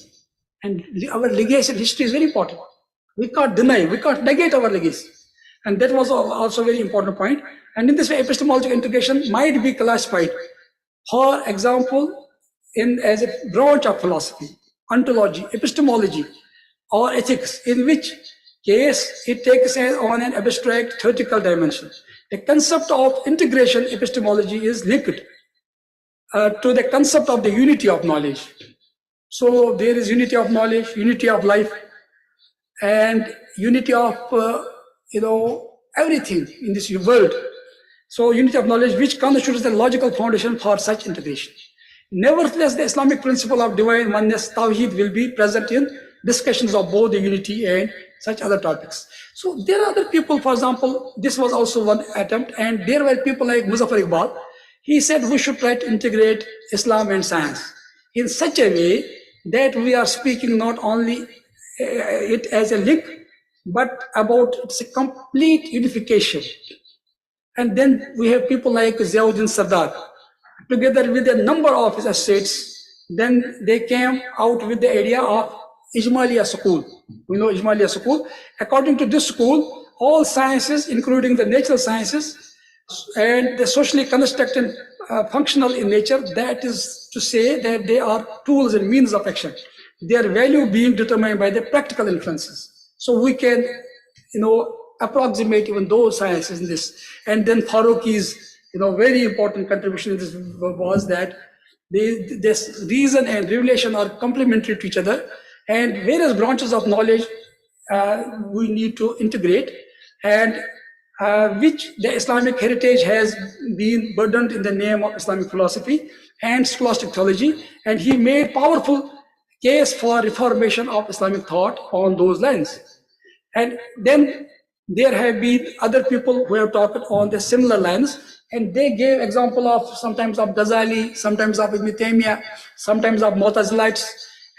And our legacy history is very important. We can't deny, we can't negate our legacy. And that was also a very important point. And in this way, epistemological integration might be classified, for example, as a branch of philosophy, ontology, epistemology, or ethics, in which case it takes on an abstract theoretical dimension. The concept of integration epistemology is linked to the concept of the unity of knowledge. So there is unity of knowledge, unity of life, and unity of everything in this world. So unity of knowledge, which constitutes the logical foundation for such integration. Nevertheless, the Islamic principle of divine oneness, Tawheed, will be present in discussions of both the unity and such other topics. So there are other people, for example, this was also one attempt, and there were people like Muzaffar Iqbal. He said we should try to integrate Islam and science in such a way that we are speaking not only it as a link, but about its a complete unification. And then we have people like Ziauddin Sardar, together with a number of his associates. Then they came out with the idea of Ijmaliya school. We know Ijmaliya school. According to this school, all sciences, including the natural sciences and the socially constructed functional in nature, that is to say that they are tools and means of action. Their value being determined by the practical influences. So we can, approximate even those sciences in this. And then Farooqi's, very important contribution in this was that this reason and revelation are complementary to each other, and various branches of knowledge we need to integrate, and which the Islamic heritage has been burdened in the name of Islamic philosophy and scholastic theology, and he made powerful case for reformation of Islamic thought on those lines. And then there have been other people who have talked on the similar lines, and they gave example of sometimes of Ghazali, sometimes of Ibn Taymiyyah, sometimes of Mu'tazilites,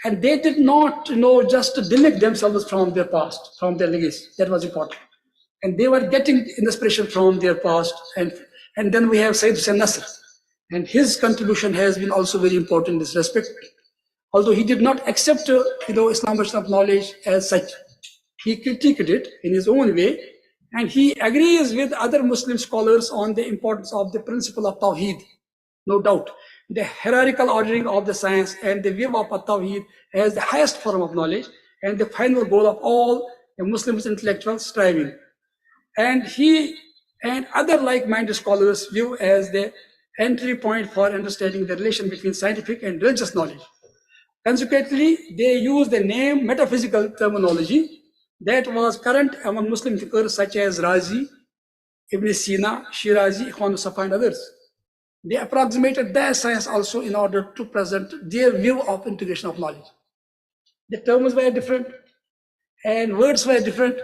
and they did not, just delete themselves from their past, from their legacy. That was important. And they were getting inspiration from their past. And then we have Sayyid Hussain Nasr, and his contribution has been also very important in this respect. Although he did not accept, Islamization of knowledge as such, he critiqued it in his own way, and he agrees with other Muslim scholars on the importance of the principle of Tawheed, no doubt. The hierarchical ordering of the science and the view of Tawheed as the highest form of knowledge and the final goal of all the Muslims intellectuals striving. And he and other like-minded scholars view as the entry point for understanding the relation between scientific and religious knowledge. Consequently, they use the name metaphysical terminology that was current among Muslim thinkers such as Razi, Ibn Sina, Shirazi, Ikhwan Safa, and others. They approximated their science also in order to present their view of integration of knowledge. The terms were different and words were different,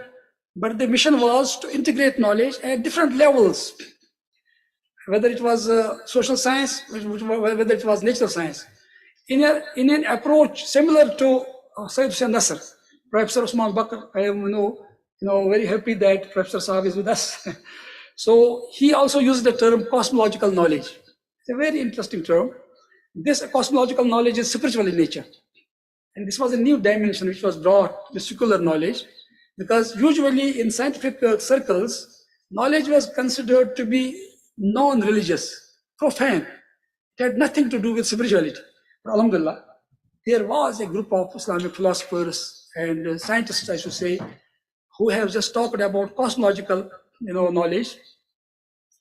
but the mission was to integrate knowledge at different levels, whether it was social science, whether it was natural science, in an approach similar to Sayyid Hussain Nasr, Professor Usman Bakr. I am very happy that Professor Saab is with us. So he also used the term cosmological knowledge. It's a very interesting term. This cosmological knowledge is spiritual in nature. And this was a new dimension which was brought to secular knowledge, because usually in scientific circles, knowledge was considered to be non-religious, profane. It had nothing to do with spirituality. But alhamdulillah, there was a group of Islamic philosophers and scientists, I should say, who have just talked about cosmological knowledge.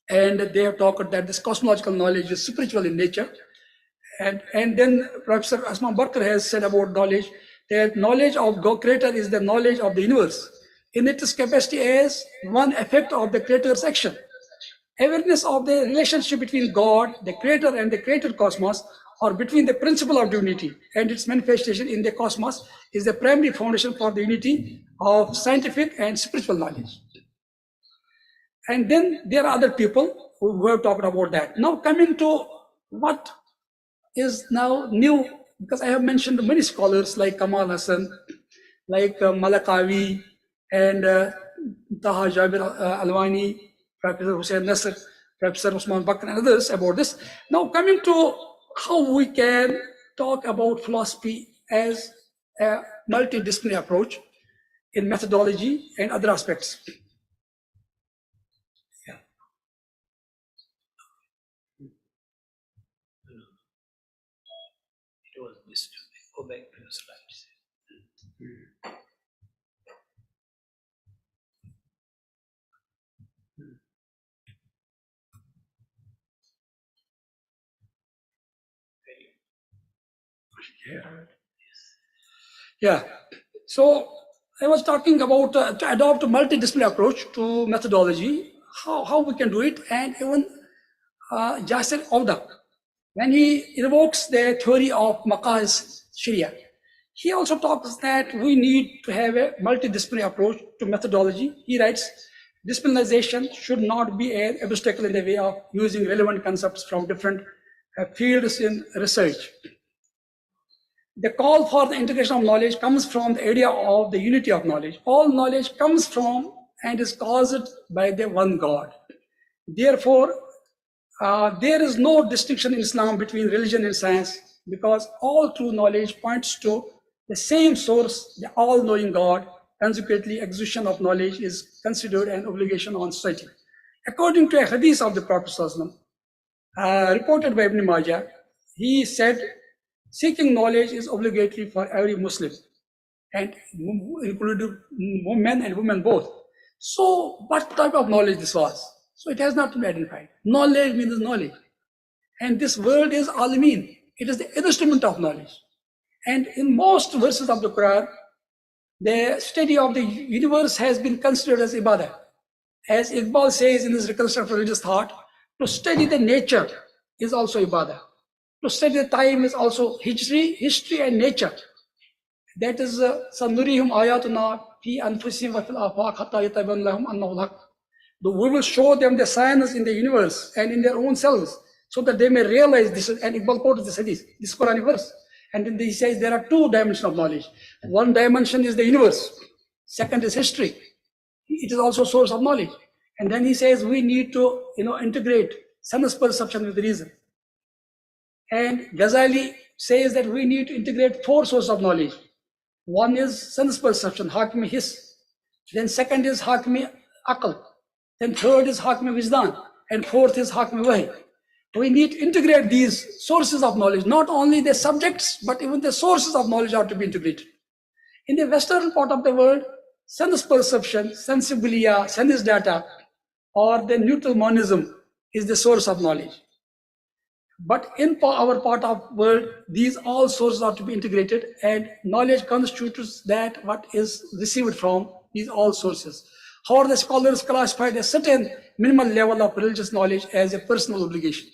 And they have talked that this cosmological knowledge is spiritual in nature. And then Professor Usman Bakr has said about knowledge, that knowledge of God Creator is the knowledge of the universe in its capacity as one effect of the Creator's action. Awareness of the relationship between God, the Creator, and the created cosmos, or between the principle of unity and its manifestation in the cosmos, is the primary foundation for the unity of scientific and spiritual knowledge. And then there are other people who have talked about that. Now coming to what is now new, because I have mentioned many scholars like Kamal Hassan, like Malakawi, and Taha Jabir Alwani, Professor Hussain Nasr, Professor Usman Bakr, and others about this. Now coming to how we can talk about philosophy as a multidisciplinary approach in methodology and other aspects. Yeah. It was missed. Go back to your slides. Yeah. So I was talking about to adopt a multidisciplinary approach to methodology, how we can do it, and even Jasir Auda, when he invokes the theory of Maqas Sharia, he also talks that we need to have a multidisciplinary approach to methodology. He writes, disciplinization should not be an obstacle in the way of using relevant concepts from different fields in research. The call for the integration of knowledge comes from the idea of the unity of knowledge. All knowledge comes from and is caused by the one God. Therefore, there is no distinction in Islam between religion and science, because all true knowledge points to the same source, the all-knowing God. Consequently, acquisition of knowledge is considered an obligation on society. According to a hadith of the Prophet reported by Ibn Majah, he said, seeking knowledge is obligatory for every Muslim, and included men and women both. So what type of knowledge this was? So it has not been identified. Knowledge means knowledge. And this word is al-min. It is the instrument of knowledge. And in most verses of the Quran, the study of the universe has been considered as ibadah. As Iqbal says in his reconstruction of religious thought, to study the nature is also ibadah. To study the time is also history and nature. That is sanurihum ayatuna fi anfusihim wa fil afaq hatta yatabayyana lahum annahu al-haq. We will show them the signs in the universe and in their own selves, so that they may realize this. And Iqbal quotes this hadith, this Quranic verse. And then he says there are two dimensions of knowledge. One dimension is the universe. Second is history. It is also a source of knowledge. And then he says we need to integrate sense perception with reason. And Ghazali says that we need to integrate four sources of knowledge. One is sense perception, hakmi his. Then second is hakmi aql. Then third is hakmi wisdan. And fourth is hakmi wahi. We need to integrate these sources of knowledge. Not only the subjects, but even the sources of knowledge are to be integrated. In the western part of the world, sense perception, sensibilia, sense data, or the neutral monism is the source of knowledge. But in our part of the world, these all sources are to be integrated, and knowledge constitutes that what is received from these all sources. However, the scholars classified a certain minimal level of religious knowledge as a personal obligation.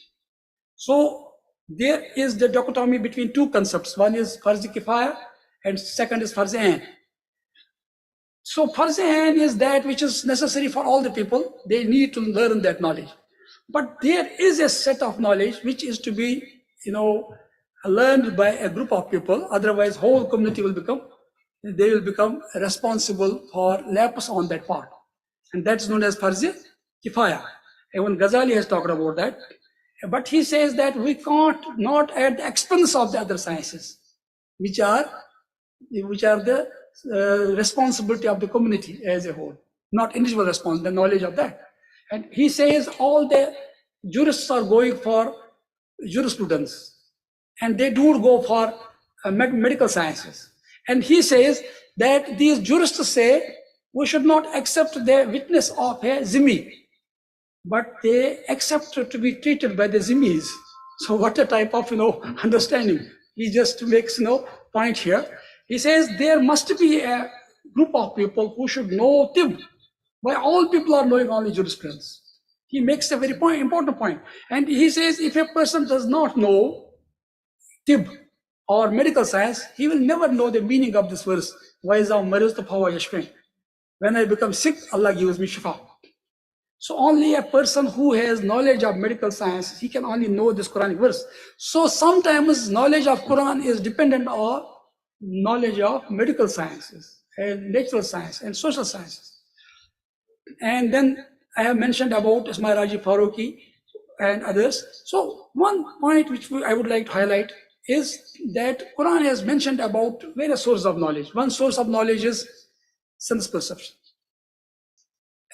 So there is the dichotomy between two concepts. One is farz kifaya and second is farz ain. So Farz-e-Ain is that which is necessary for all the people. They need to learn that knowledge. But there is a set of knowledge which is to be, learned by a group of people. Otherwise, whole community will become, they will become responsible for lapse on that part. And that's known as Farz-e-Kifaya. Even Ghazali has talked about that. But he says that we can't not at the expense of the other sciences, which are the responsibility of the community as a whole, not individual responsibility, the knowledge of that. And he says all the jurists are going for jurisprudence and they do go for medical sciences. And he says that these jurists say we should not accept the witness of a zimmi, but they accept to be treated by the zimmis. So what a type of understanding. He just makes point here. He says there must be a group of people who should know tib. Why all people are knowing only jurisprudence? He makes a very important point. And he says if a person does not know tib or medical science, he will never know the meaning of this verse. When I become sick, Allah gives me shifa. So only a person who has knowledge of medical science, he can only know this Quranic verse. So sometimes knowledge of Quran is dependent on knowledge of medical sciences and natural science and social sciences. And then I have mentioned about Ismail Raji Faruqi and others. So one point which I would like to highlight is that Quran has mentioned about various sources of knowledge. One source of knowledge is sense perception.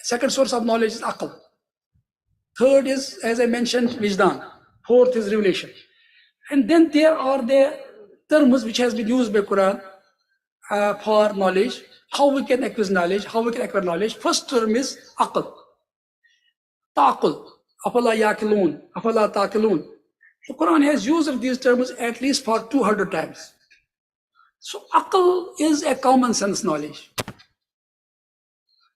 Second source of knowledge is aql. Third is, as I mentioned, wijdan. Fourth is revelation. And then there are the terms which has been used by Quran for knowledge, how we can acquire knowledge, how we can acquire knowledge. First term is aql. Taqul. Afala yaqilun. Afala taqilun. The Quran has used these terms at least for 200 times. So aql is a common sense knowledge.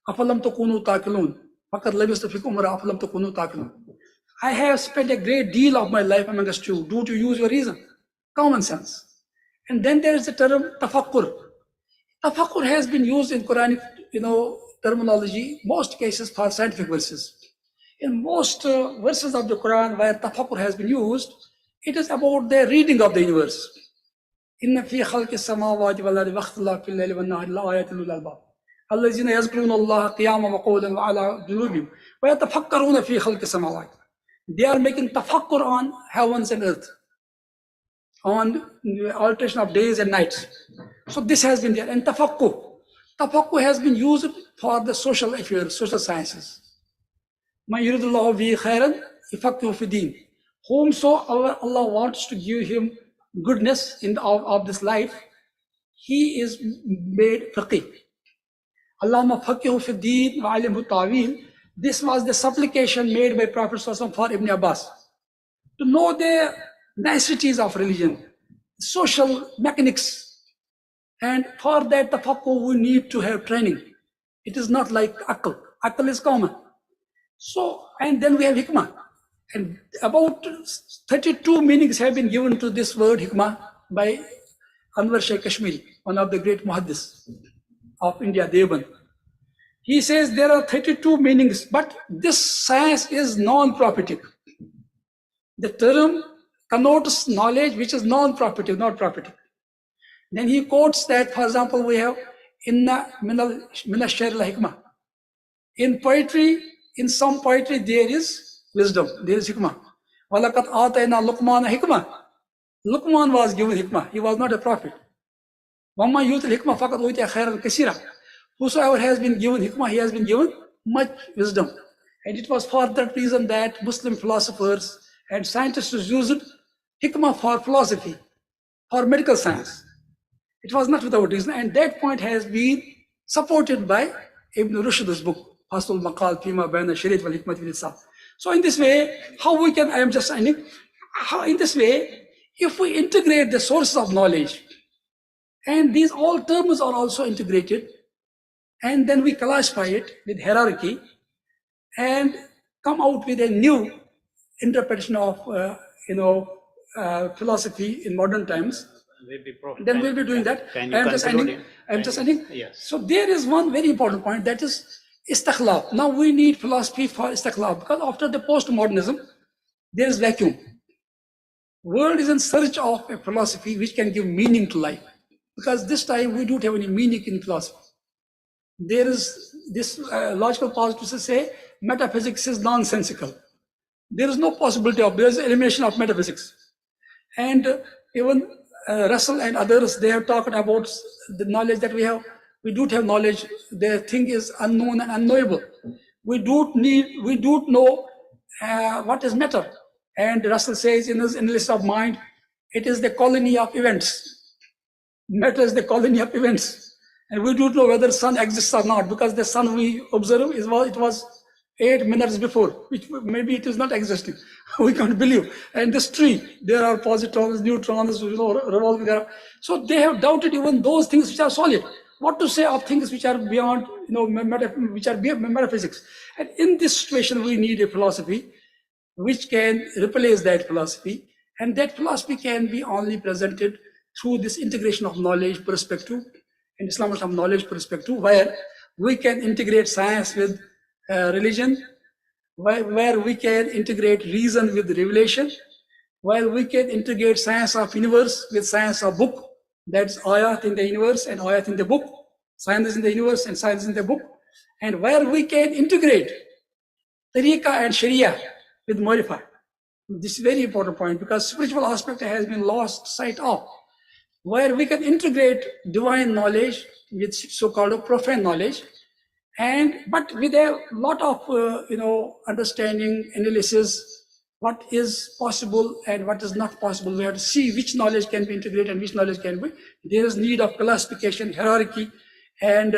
أَفَلَمْ تَكُونُوا تَعْقِلُونَ فَقَدْ لَبِثْتُ فِيكُمْ عُمُرًا أَفَلَمْ تَكُونُوا تَعْقِلُونَ. I have spent a great deal of my life amongst you. Do to use your reason, common sense. And then there is the term tafakkur. Tafakkur has been used in Quranic, terminology, most cases for scientific verses. In most verses of the Quran where tafakkur has been used, it is about the reading of the universe. إِنَّ فِي خَلْقِ السَّمَاوَاتِ وَالْأَرْضِ وَاخْتِلَافِ اللَّيْلِ وَالنَّهَارِ لَآيَاتٍ لِأُولِي الْأَلْبَابِ الَّذِينَ يَذْكُرُونَ اللَّهَ قِيَامًا وَقُعُودًا وَعَلَى جُنُوبِهِمْ وَيَتَفَكَّرُونَ فِي خَلْقِ السَّمَاوَاتِ. They are making tafakkur on heavens and earth, on the alteration of days and nights. So this has been there. And tafakkur has been used for the social affairs, social sciences. مَنْ يُرِدُ اللَّهُ بِهِ خَيْرًا يُفَقِّهُ فِي الدِّينِ. Whomsoever Allah wants to give him goodness of this life, he is made faqih. Allahumma faqihu fi deen wa alimhu ta'wil. This was the supplication made by Prophet for Ibn Abbas, to know the niceties of religion, social mechanics. And for that tafakkur we need to have training. It is not like aql. Aql is common. So, and then we have hikmah. And about 32 meanings have been given to this word hikmah by Anwar Shaykh Kashmiri, one of the great muhaddis of India, Deoband. He says there are 32 meanings, but this science is non-prophetic. The term connotes knowledge which is non-prophetic, not prophetic. Then he quotes that, for example, we have inna mina shar la hikmah. In poetry, in some poetry, there is wisdom, there is hikmah. Walakat atayna Luqman hikmah. Luqman was given hikmah. He was not a prophet. Wamma yutil hikmah faqat utiya khairan kasira. Whosoever has been given hikmah, he has been given much wisdom. And it was for that reason that Muslim philosophers and scientists used hikmah for philosophy, for medical science. It was not without reason. And that point has been supported by Ibn Rushd's book, Fasul Maqal Fima Baina Shariat wal Hikmat wal Islam. So in this way, how we can, I am just saying, in this way, if we integrate the sources of knowledge, and these all terms are also integrated, and then we classify it with hierarchy and come out with a new interpretation of philosophy in modern times. then we'll be doing that. Can you I'm just ending. I'm just ending. Yes. So there is one very important point, that is istikhlab. Now we need philosophy for istikhlab, because after the postmodernism, there is vacuum. World is in search of a philosophy which can give meaning to life, because this time we don't have any meaning in philosophy. There is this logical positivists say metaphysics is nonsensical. There is no possibility of, there is elimination of metaphysics. And even Russell and others, they have talked about the knowledge that we have. We don't have knowledge. Their thing is unknown and unknowable. We don't know what is matter. And Russell says in his list of mind, it is the colony of events. Matter is the colony of events. And we don't know whether sun exists or not, because the sun we observe, it was 8 minutes before, which maybe it is not existing. We can't believe. And this tree, there are positons, neutrons, revolving there. So they have doubted even those things which are solid. What to say of things which are beyond, which are beyond metaphysics. And in this situation, we need a philosophy which can replace that philosophy. And that philosophy can be only presented through this integration of knowledge perspective, and Islamic knowledge perspective, where we can integrate science with religion, where we can integrate reason with revelation, where we can integrate science of universe with science of book. That's ayat in the universe and ayat in the book. Science is in the universe and science is in the book. And where we can integrate tariqa and sharia with modify. This is a very important point, because spiritual aspect has been lost sight of. Where we can integrate divine knowledge with so-called profane knowledge, but with a lot of understanding, analysis, what is possible and what is not possible. We have to see which knowledge can be integrated and which knowledge can be. There is need of classification, hierarchy, and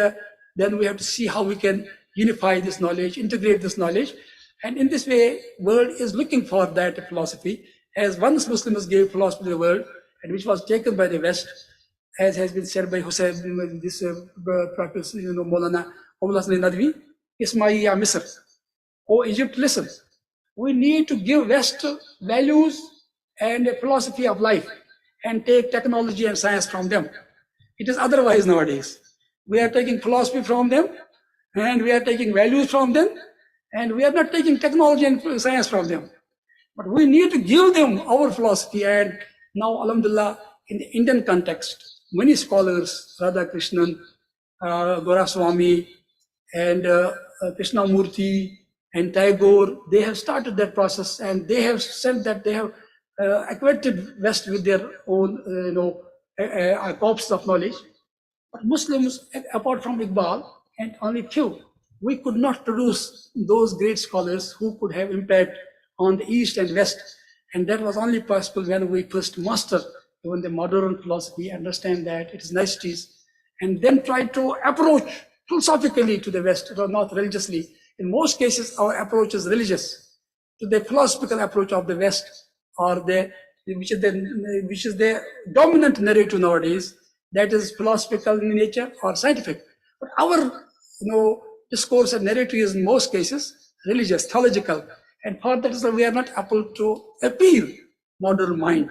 then we have to see how we can unify this knowledge, integrate this knowledge. And in this way, world is looking for that philosophy. As once Muslims gave philosophy to the world, and which was taken by the West, as has been said by Hussein, this prophet, Maulana Abul Hasan Nadwi, Ismail ya Misr, O Egypt, listen. We need to give West values and a philosophy of life, and take technology and science from them. It is otherwise nowadays. We are taking philosophy from them, and we are taking values from them, and we are not taking technology and science from them. But we need to give them our philosophy. And now, alhamdulillah, in the Indian context, many scholars, Radhakrishnan, Goraswamy, and Krishnamurti, and Tagore, they have started that process, and they have said that they have acquainted West with their own, corpus of knowledge. But Muslims, apart from Iqbal and only few, we could not produce those great scholars who could have impact on the East and West. And that was only possible when we first master even the modern philosophy, understand that it is niceties, and then try to approach philosophically to the West, or not religiously. In most cases, our approach is religious. To the philosophical approach of the West, or which is the dominant narrative nowadays, that is philosophical in nature or scientific. But our discourse and narrative is in most cases religious, theological. And for that reason, we are not able to appeal modern mind,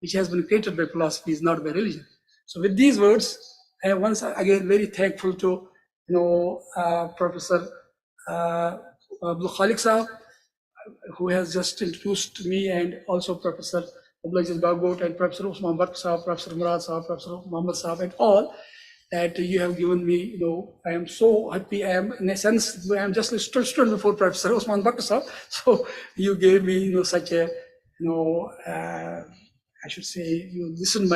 which has been created by philosophy, is not by religion. So with these words, I am once again very thankful to Professor Abdul Khalik Saab, who has just introduced me, and also Professor Abdulaziz Bagot, and Professor Usman Bakr Saab, Professor Murad Saab, Professor Muhammad Saab, and all that you have given me. I am so happy. I am, in a sense, I am just a student before Professor Usman Bakr Saab. So you gave me, such a, I should say, you listened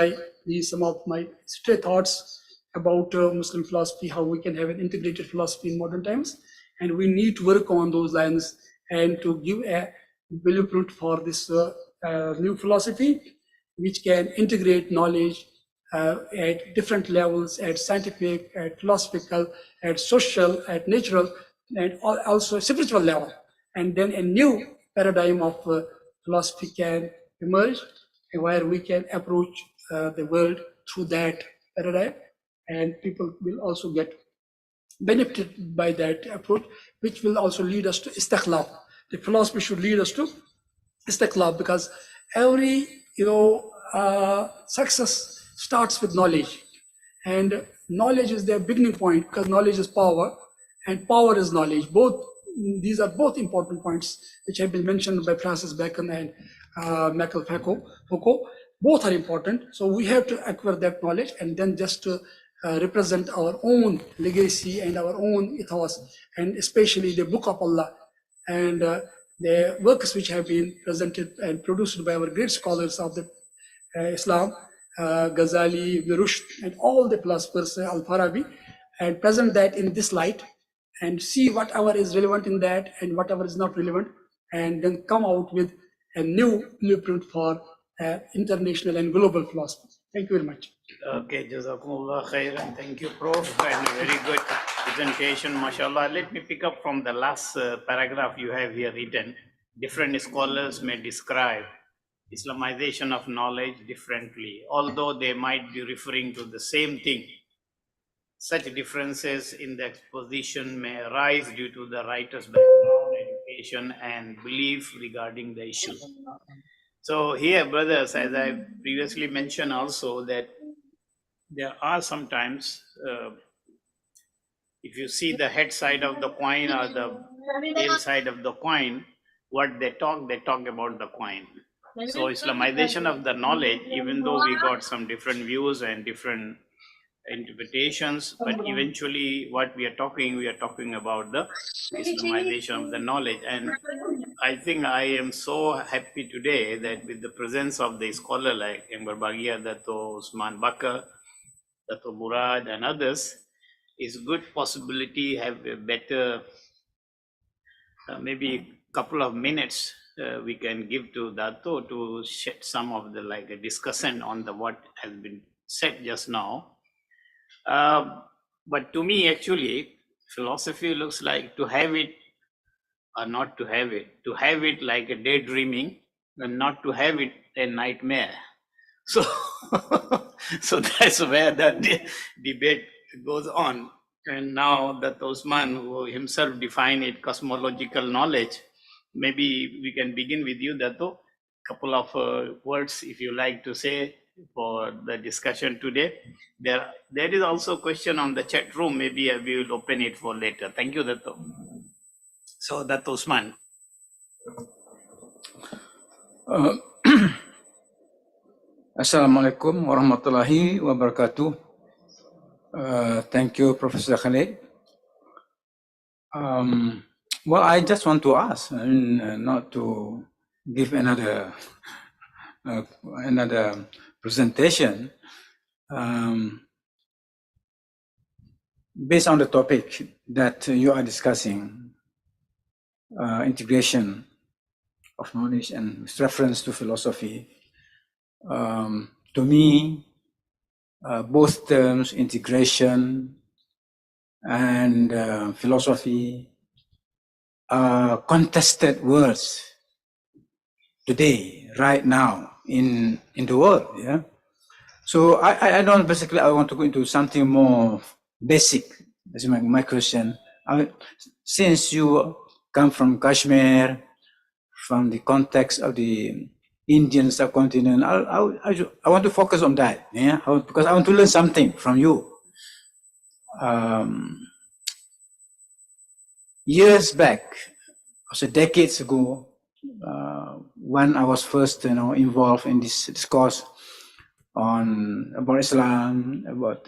some of my stray thoughts about Muslim philosophy, how we can have an integrated philosophy in modern times. And we need to work on those lines and to give a blueprint for this new philosophy, which can integrate knowledge at different levels, at scientific, at philosophical, at social, at natural, and also spiritual level. And then a new paradigm of philosophy can emerge, where we can approach the world through that paradigm, and people will also get benefited by that approach, which will also lead us to istikhlaf. The philosophy should lead us to istikhlaf, because every success starts with knowledge. And knowledge is their beginning point, because knowledge is power and power is knowledge. These are both important points which have been mentioned by Francis Bacon and Michael Foucault. Both are important. So we have to acquire that knowledge and then just to represent our own legacy and our own ethos, and especially the Book of Allah and the works which have been presented and produced by our great scholars of the Islam, Ghazali, Ibn Rushd, and all the philosophers, Al-Farabi, and present that in this light and see whatever is relevant in that and whatever is not relevant, and then come out with a new blueprint for international and global philosophy. Thank you very much. Okay, Jazakumullah khair, and thank you, Prof. And a very good presentation, mashallah. Let me pick up from the last paragraph you have here written. Different scholars may describe Islamization of knowledge differently, although they might be referring to the same thing. Such differences in the exposition may arise due to the writer's background, education, and belief regarding the issue. So here, brothers, as I previously mentioned also, that there are sometimes, if you see the head side of the coin or the tail side of the coin, what they talk about the coin. So Islamization of the knowledge, even though we got some different views and different interpretations, but eventually what we are talking about the Islamization of the knowledge. And I think I am so happy today that with the presence of the scholar like Ember Bagia, Dato Usman Bakar, Dato Murad, and others, is good possibility have a better maybe couple of minutes we can give to Dato to shed some of the like a discussion on the what has been said just now. But to me, actually, philosophy looks like to have it or not to have it. To have it like a daydreaming, and not to have it a nightmare. So, so that's where the debate goes on. And now that Osman, who himself defined it cosmological knowledge, maybe we can begin with you, Dato. Couple of words, if you like to say, for the discussion today. There is also a question on the chat room. Maybe we will open it for later. Thank you, Dato. So, Dato Usman. Assalamualaikum warahmatullahi wabarakatuh. Thank you, Professor Khalid. Well, I just want to ask, not to give another presentation. Based on the topic that you are discussing, integration of knowledge and with reference to philosophy, to me, both terms, integration and philosophy, are contested words today, right now, in the world. Yeah. So I don't basically. I want to go into something more basic. That's my question. Since you come from Kashmir, from the context of the Indian subcontinent, I want to focus on that. Yeah, because I want to learn something from you. Years back, also decades ago, when I was first, involved in this discourse about Islam, about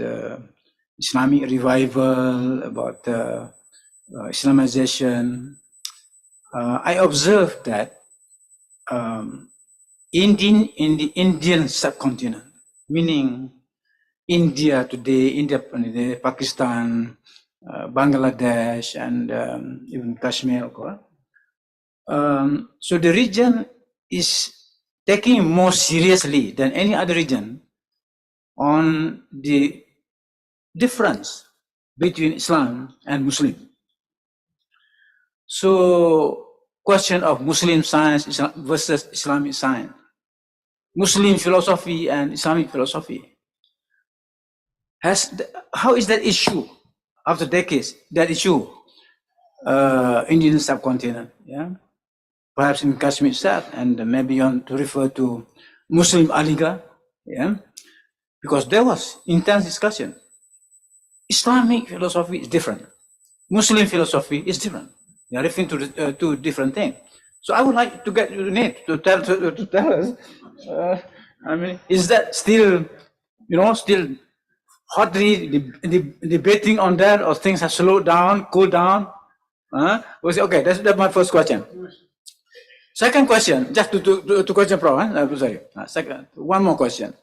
Islamic revival, about Islamization, I observed that in the Indian subcontinent, meaning India today, Pakistan, Bangladesh, and even Kashmir. So the region is taking more seriously than any other region on the difference between Islam and Muslim. So, question of Muslim science versus Islamic science, Muslim philosophy and Islamic philosophy. How is that issue after decades? That issue, Indian subcontinent, yeah, perhaps in Kashmir itself, and maybe you want to refer to Muslim Aligarh, yeah, because there was intense discussion. Islamic philosophy is different. Muslim philosophy is different. They are referring to two different things. So I would like to get you to tell us. I mean, is that still, still hotly debating on that, or things have slowed down, cooled down? Okay, that's my first question. Second question, just to question, Prof. Sorry. Second, one more question.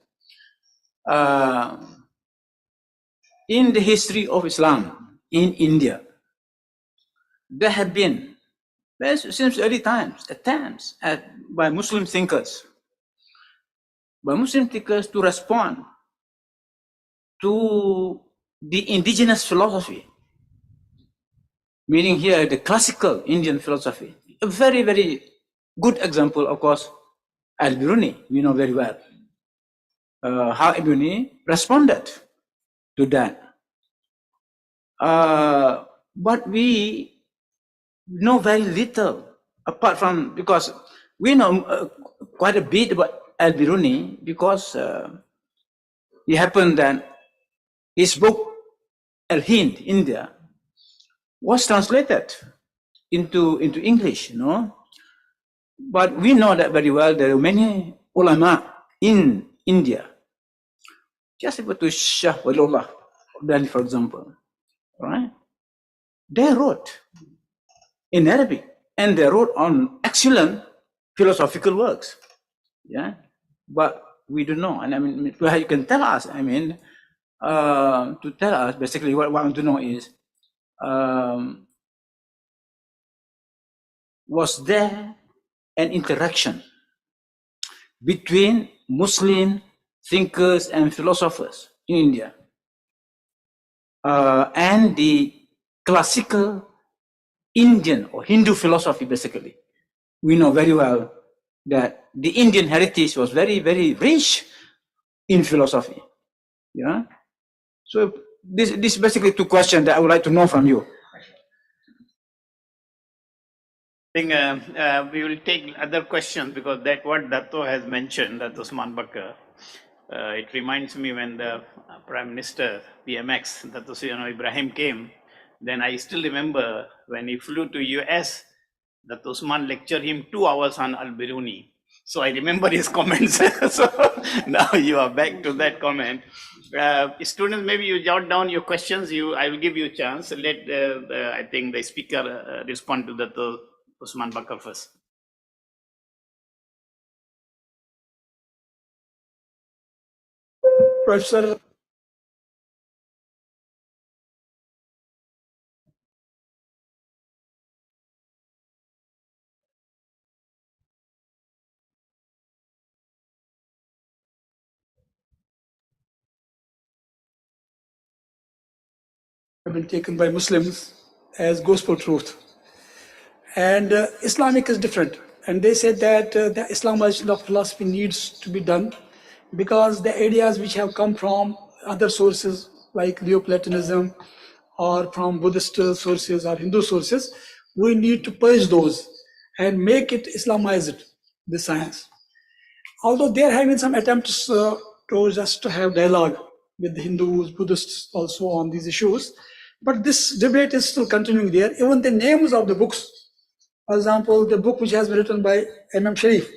In the history of Islam in India, there have been, since early times, attempts by Muslim thinkers to respond to the indigenous philosophy, meaning here the classical Indian philosophy. A very, very good example, of course, Al-Biruni, we know very well. How Al-Biruni responded to that. But we know very little, apart from, because we know quite a bit about Al-Biruni, because it happened that his book, Al-Hind, India, was translated into English, But we know that very well. There are many ulama in India. Just about to Shah Waliullah, for example, right? They wrote in Arabic, and they wrote on excellent philosophical works. Yeah, but we don't know. And I mean, you can tell us. I mean, to tell us basically what I want to know is, was there an interaction between Muslim thinkers and philosophers in India and the classical Indian or Hindu philosophy? Basically, we know very well that the Indian heritage was very, very rich in philosophy. Yeah. So this is basically two questions that I would like to know from you. I think we will take other questions, because that what Dato has mentioned, that Usman Bakar, it reminds me when the Prime Minister, PMX, Dato Ibrahim came, then I still remember when he flew to US, that Usman lectured him 2 hours on Al-Biruni. So I remember his comments. So now you are back to that comment. Students, maybe you jot down your questions. I will give you a chance. Let I think the speaker respond to that. Usman Bakar first. Professor, have been taken by Muslims as gospel truth. And Islamic is different. And they said that the Islamization of philosophy needs to be done because the ideas which have come from other sources like Neoplatonism or from Buddhist sources or Hindu sources, we need to purge those and make it Islamized, the science. Although there have been some attempts to just to have dialogue with the Hindus, Buddhists also on these issues, but this debate is still continuing there. Even the names of the books, for example, the book which has been written by Imam Sharif,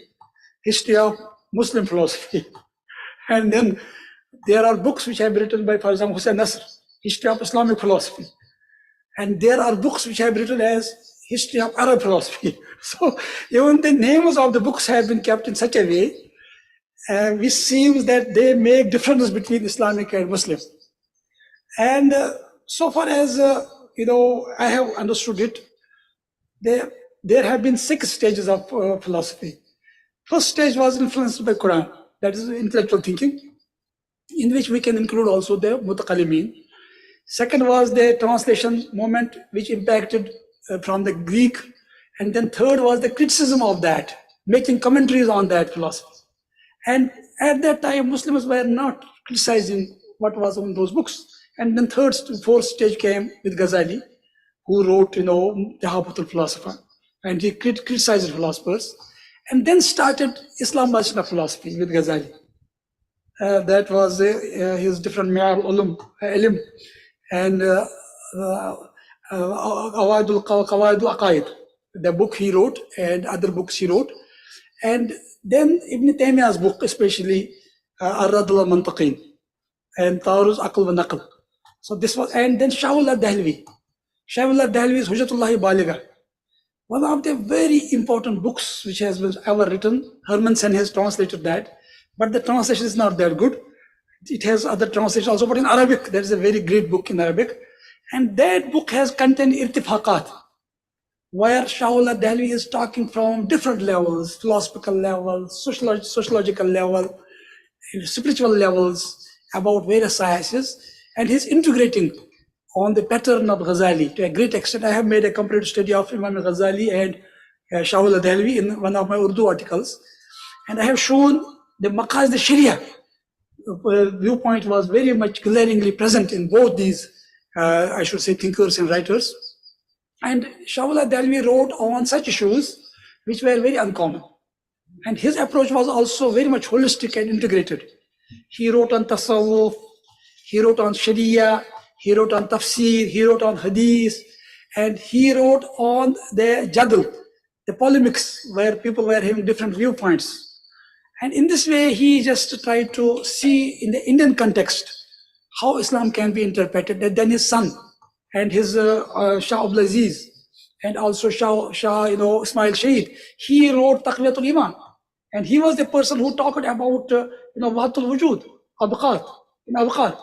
History of Muslim Philosophy. And then there are books which have been written by, for example, Hussein Nasr, History of Islamic Philosophy. And there are books which have been written as History of Arab Philosophy. So even the names of the books have been kept in such a way, which seems that they make difference between Islamic and Muslim. And so far as, I have understood it, there have been 6 stages of philosophy. First stage was influenced by Quran, that is intellectual thinking, in which we can include also the mutakallimin. Second was the translation movement, which impacted from the Greek. And then third was the criticism of that, making commentaries on that philosophy. And at that time, Muslims were not criticizing what was on those books. And then fourth stage came with Ghazali, who wrote, Jahabatul Philosopher, and he criticized philosophers. And then started Islamization of philosophy with Ghazali. That was his different Miyar Ilm and Qawaidul Aqaid, the book he wrote and other books he wrote. And then Ibn Taymiyyah's book, especially Ar-Radd al-Mantaqin and Ta'aruz Aql wa Naql. So this was, and then Shahullah Dahlwi. Shahullah Dahlwi is Hujjatullahi Baligha. One of the very important books which has been ever written. Hermansen has translated that, but the translation is not that good. It has other translations also, but in Arabic, there is a very great book in Arabic. And that book has contained irtifaqat, where Shahullah Dahlwi is talking from different levels, philosophical level, sociological level, spiritual levels, about various sciences, and he's integrating on the pattern of Ghazali to a great extent. I have made a comparative study of Imam Ghazali and Shahullah Dahlwi in one of my Urdu articles, and I have shown the Maqasid al-Sharia viewpoint was very much glaringly present in both these, I should say, thinkers and writers. And Shahullah Dahlwi wrote on such issues which were very uncommon. And his approach was also very much holistic and integrated. He wrote on Tasawwuf, he wrote on Sharia, he wrote on Tafsir, he wrote on Hadith, and he wrote on the Jadl, the polemics where people were having different viewpoints. And in this way, he just tried to see in the Indian context how Islam can be interpreted. And then his son and his Shah Abdul Aziz and also Shah Ismail Shahid, he wrote Taqwiyatul Iman. And he was the person who talked about, Wahatul Wujud, Abqar.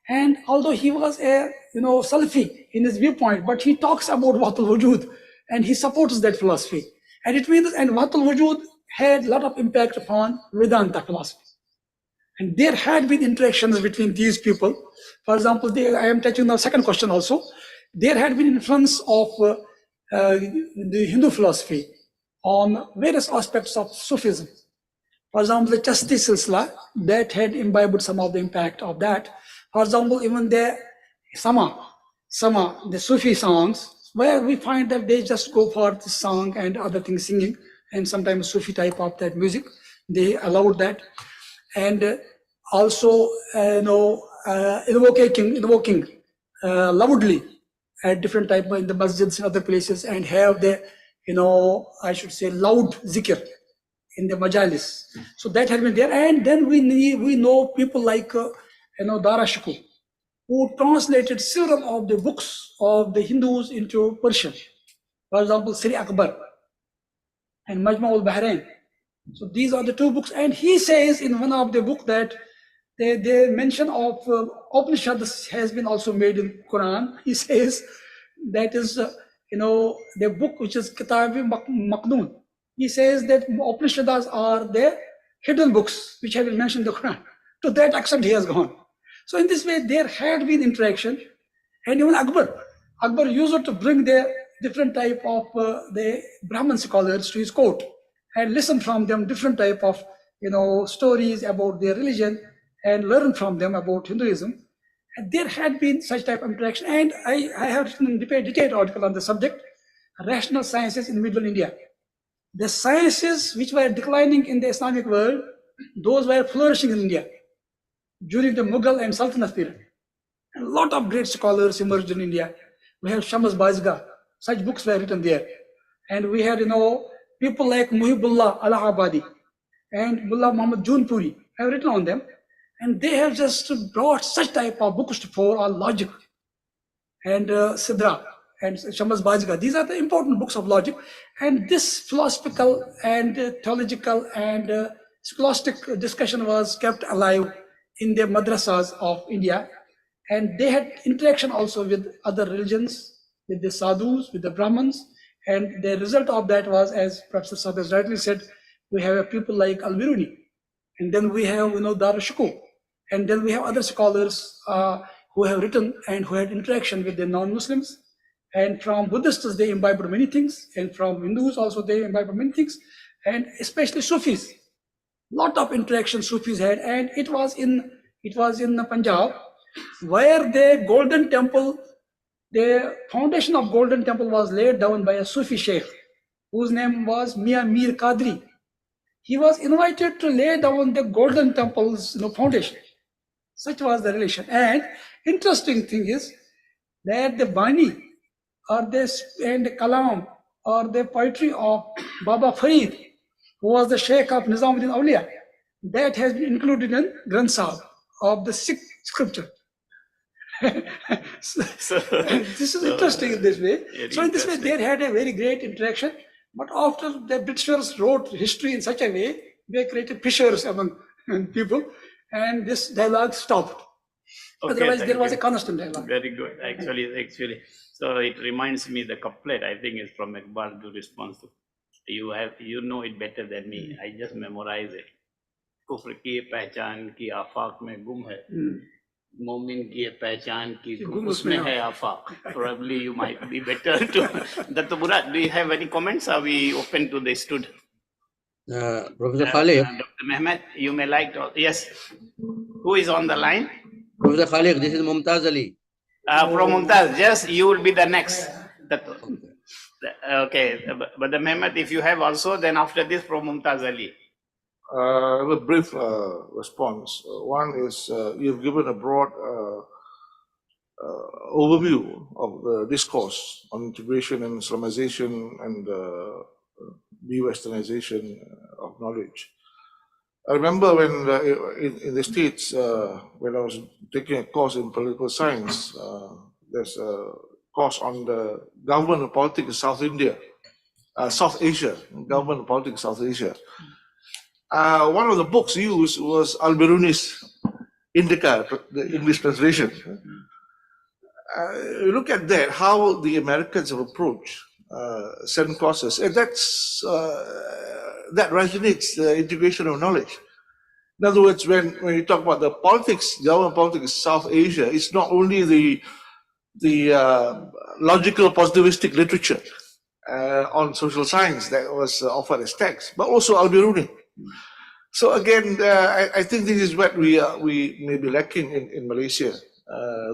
And although he was a, Salafi in his viewpoint, but he talks about Wahatul Wujud and he supports that philosophy. And it means, and Wahatul Wujud had a lot of impact upon Vedanta philosophy. And there had been interactions between these people. For example, I am touching the second question also. There had been influence of the Hindu philosophy on various aspects of Sufism. For example, the Chasti Silsila, that had imbibed some of the impact of that. For example, even the Sama, the Sufi songs, where we find that they just go for the song and other things singing, and sometimes Sufi type of that music, they allowed that. And also, invoking loudly at different type in the masjids and other places, and have the, I should say, loud zikr in the majalis. So that had been there. And then we know people like, Dara Shikoh, who translated several of the books of the Hindus into Persian. For example, Sri Akbar and Majma al-Bahrain. So these are the two books. And he says in one of the book that the mention of Upanishad has been also made in Quran. He says that is, the book which is Kitab-i-Maknoon. He says that Upanishads are the hidden books which have been mentioned in the Quran. To that extent, he has gone. So in this way, there had been interaction. And even Akbar used to bring the different type of the Brahmin scholars to his court and listen from them different type of, stories about their religion and learn from them about Hinduism. And there had been such type of interaction. And I have written a detailed article on the subject, rational sciences in Middle India. The sciences which were declining in the Islamic world, those were flourishing in India during the Mughal and Sultanate period. And a lot of great scholars emerged in India. We have Shams Bazga, such books were written there. And we had, people like Muhibullah Allahabadi and Mullah Muhammad Junpuri have written on them. And they have just brought such type of books to fore on logic and Sidra and Shams Bazga. These are the important books of logic. And this philosophical and theological and scholastic discussion was kept alive in the madrasas of India. And they had interaction also with other religions, with the sadhus, with the Brahmins. And the result of that was, as Professor Saad has rightly said, we have people like Al-Biruni. And then we have, Dara Shikoh. And then we have other scholars who have written and who had interaction with the non-Muslims. And from Buddhists, they imbibed many things. And from Hindus also, they imbibed many things. And especially Sufis. Lot of interaction Sufis had. And it was in Punjab, where the Golden Temple, the foundation of Golden Temple was laid down by a Sufi sheikh, whose name was Mian Mir Qadri. he was invited to lay down the Golden Temple's foundation. Such was the relation. And interesting thing is that the Bani or and Kalam or the poetry of Baba Farid, who was the Sheikh of Nizamuddin Awliya, that has been included in Granth Sahib of the Sikh scripture. So, this is interesting in this way. So in this way, they had a very great interaction. But after the Britishers wrote history in such a way, they created fissures among people, and this dialogue stopped. Okay, Otherwise, there was you. a constant dialogue. Very good. Actually. So it reminds me the couplet, I think, is from Iqbal to response to. You know it better than me. I just memorize it. कुफ्र की पहचान की आफाक में गुम है, मोमिन की पहचान की गुम उसमें है आफाक. Probably you might be better to. Dr. Murad, do you have any comments? Are we open to the student? Professor Khalid. Dr. Mehmet, you may like to. Yes. Who is on the line? Professor Khalid, this is Mumtaz Ali. From Mumtaz, yes, you will be the next. Okay, but the Mehmet, if you have also, then after this, from Mumtaz Ali. A brief response. One is you've given a broad overview of the discourse on integration and Islamization and de-Westernization of knowledge. I remember when in the States, when I was taking a course in political science, there's a course on the government and politics of South Asia, government and politics of South Asia. One of the books used was Al-Biruni's Indica, the English translation. Look at that, how the Americans have approached certain causes, and that resonates, the integration of knowledge. In other words, when you talk about the politics, government politics, South Asia, it's not only the logical positivistic literature on social science that was offered as text, but also Al-Biruni. So again, I think this is what we may be lacking in Malaysia,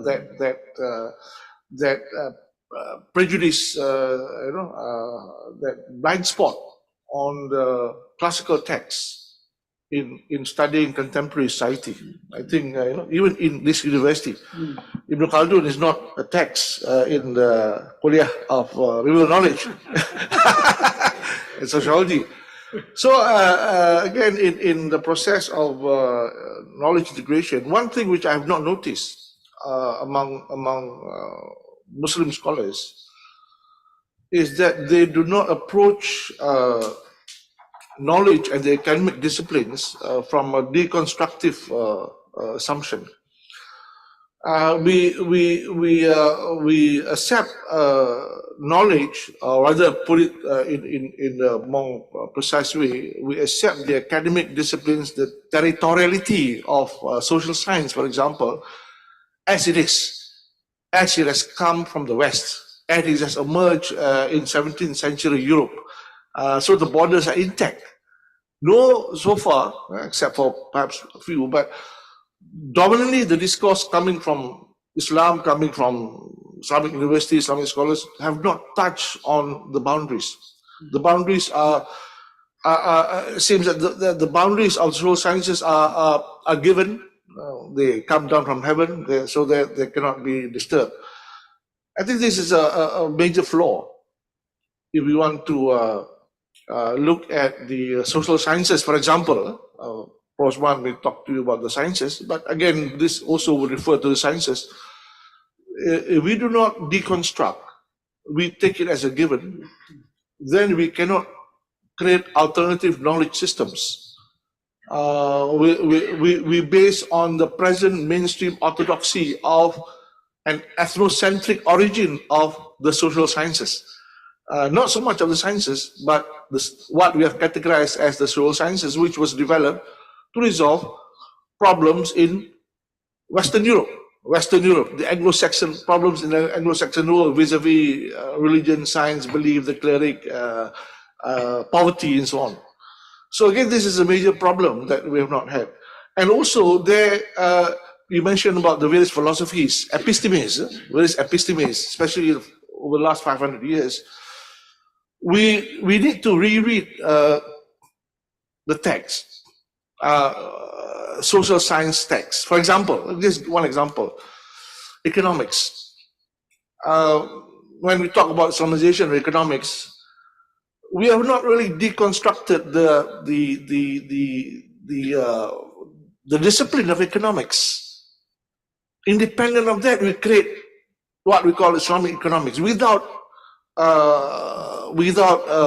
that prejudice, that blind spot on the classical texts in studying contemporary society. I think even in this university, Ibn Khaldun is not a text in the Kuliah of Real Knowledge in sociology. So again, in the process of knowledge integration, one thing which I have not noticed among Muslim scholars is that they do not approach knowledge and the academic disciplines from a deconstructive assumption. We accept knowledge, or rather put it in a more precise way, we accept the academic disciplines, the territoriality of social science, for example, as it has come from the West, as it has emerged in 17th century Europe. So the borders are intact. No, so far, except for perhaps a few, but dominantly the discourse coming from Islam, coming from Islamic universities, Islamic scholars, have not touched on the boundaries. The boundaries are seems that the boundaries of social sciences are given. They come down from heaven, so that they cannot be disturbed. I think this is a major flaw if we want to look at the social sciences, for example. Prosman will talk to you about the sciences, but again, this also would refer to the sciences. If we do not deconstruct, we take it as a given, then we cannot create alternative knowledge systems. We base on the present mainstream orthodoxy of an ethnocentric origin of the social sciences. Not so much of the sciences, but what we have categorized as the social sciences, which was developed to resolve problems in Western Europe, the Anglo-Saxon problems in the Anglo-Saxon world vis-a-vis religion, science, belief, the cleric, poverty, and so on. So again, this is a major problem that we have not had. And also, you mentioned about the various philosophies, various epistemes, especially over the last 500 years. We need to reread the text, social science text. For example, just one example, economics. When we talk about Islamization of economics, we have not really deconstructed the discipline of economics. Independent of that, we create what we call Islamic economics without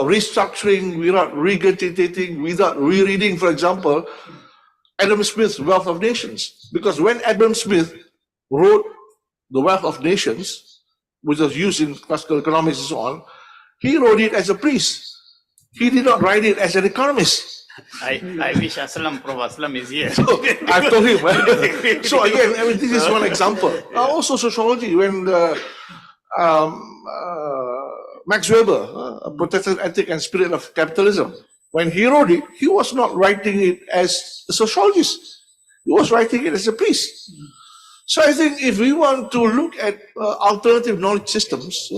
restructuring, without regurgitating, without rereading, for example, Adam Smith's Wealth of Nations. Because when Adam Smith wrote The Wealth of Nations, which was used in classical economics and so on, he wrote it as a priest. He did not write it as an economist. I wish Aslam, Prof. Aslam is here. I told him. Right? So again, I mean, this is one example. Also sociology, when Max Weber, A Protestant Ethic and Spirit of Capitalism, when he wrote it, he was not writing it as a sociologist. He was writing it as a priest. So I think if we want to look at alternative knowledge systems,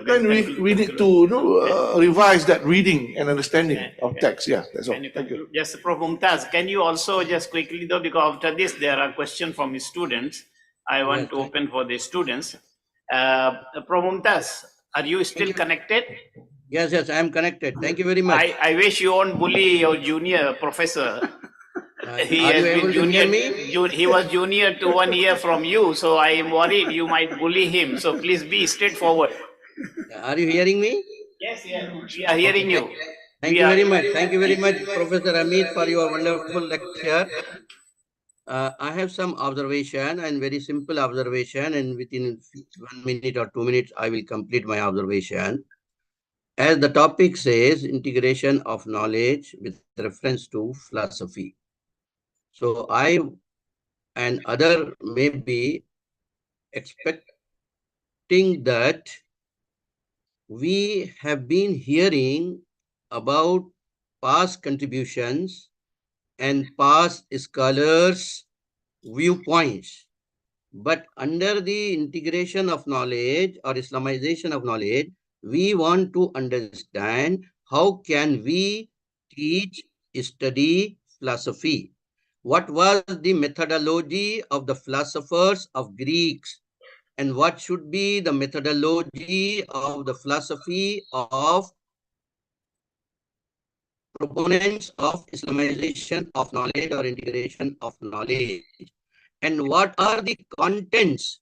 then we need to revise that reading and understanding of text. Yeah, that's all. Thank you. Yes, Prof. Mumtaz, can you also just quickly, though, because after this there are questions from students. I want to open for the students. Prof. Mumtaz, are you still connected? Yes, I am connected. Thank you very much. I wish you won't bully your junior professor. He Are has you able been to junior. hear me? He was junior to 1 year from you, so I am worried you might bully him. So please be straightforward. Are you hearing me? Yes, we are hearing you. Thank you very much. Thank you very much, Professor Amit, for your wonderful lecture. I have some observation and very simple observation, and within 1 minute or 2 minutes, I will complete my observation. As the topic says, integration of knowledge with reference to philosophy. So I and other may be expecting that we have been hearing about past contributions and past scholars' viewpoints. But under the integration of knowledge or Islamization of knowledge, we want to understand how can we teach, study philosophy. What was the methodology of the philosophers of Greeks? And what should be the methodology of the philosophy of proponents of Islamization of knowledge or integration of knowledge? And what are the contents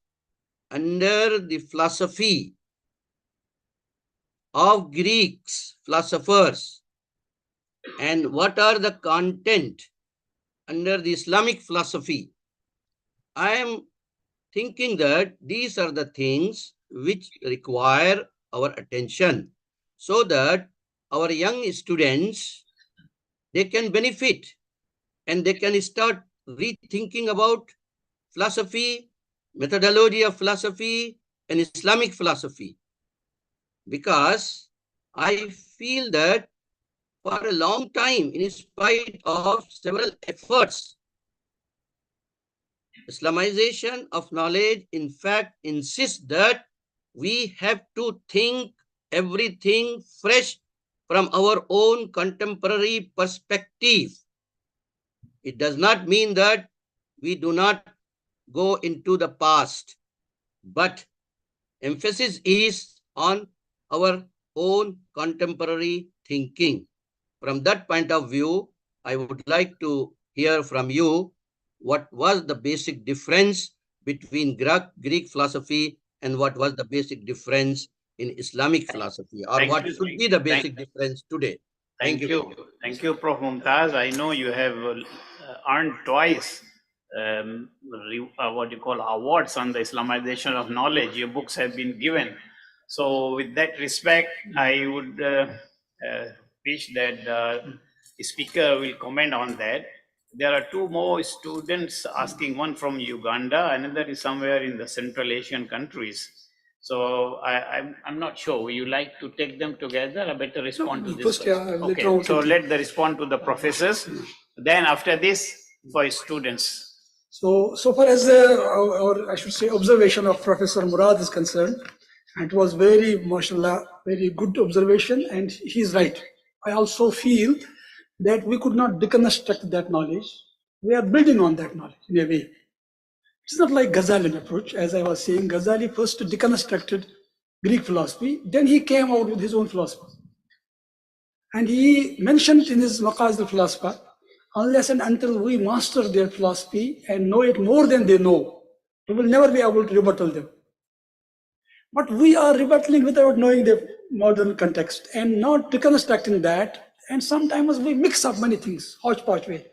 under the philosophy of Greeks philosophers? And what are the content under the Islamic philosophy? I am thinking that these are the things which require our attention so that our young students, they can benefit and they can start rethinking about philosophy, methodology of philosophy, and Islamic philosophy. Because I feel that for a long time, in spite of several efforts, Islamization of knowledge, in fact, insists that we have to think everything fresh from our own contemporary perspective. It does not mean that we do not go into the past, but emphasis is on our own contemporary thinking. From that point of view, I would like to hear from you what was the basic difference between Greek philosophy and what was the basic difference in Islamic philosophy, or what should be the basic difference today. Thank you. Thank you, Prof. Mumtaz. I know you have earned twice what you call awards on the Islamization of knowledge. Your books have been given. So with that respect, I would wish that the speaker will comment on that. There are two more students asking, one from Uganda, another is somewhere in the Central Asian countries. So I'm not sure. Would you like to take them together? I better respond to this. First, Okay, so let the respond to the professors. Then after this, for students. So far as or I should say observation of Professor Murad is concerned, it was very, mashallah, very good observation, and he's right. I also feel that we could not deconstruct that knowledge. We are building on that knowledge in a way. It's not like Ghazalian approach. As I was saying, Ghazali first deconstructed Greek philosophy, then he came out with his own philosophy. And he mentioned in his Maqasid al-Philosopher, unless and until we master their philosophy and know it more than they know, we will never be able to rebuttal them. But we are rebuttaling without knowing the modern context and not deconstructing that. And sometimes we mix up many things, hodgepodge way.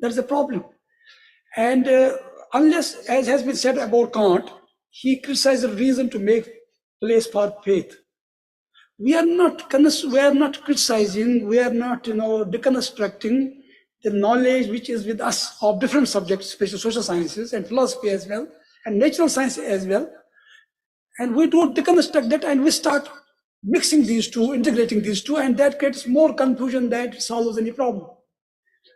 That's the problem. And unless, as has been said about Kant, he criticized the reason to make place for faith. We are not criticizing, we are not, deconstructing the knowledge which is with us of different subjects, especially social sciences and philosophy as well, and natural science as well. And we don't deconstruct that, and we start mixing these two, integrating these two, and that creates more confusion than it solves any problem.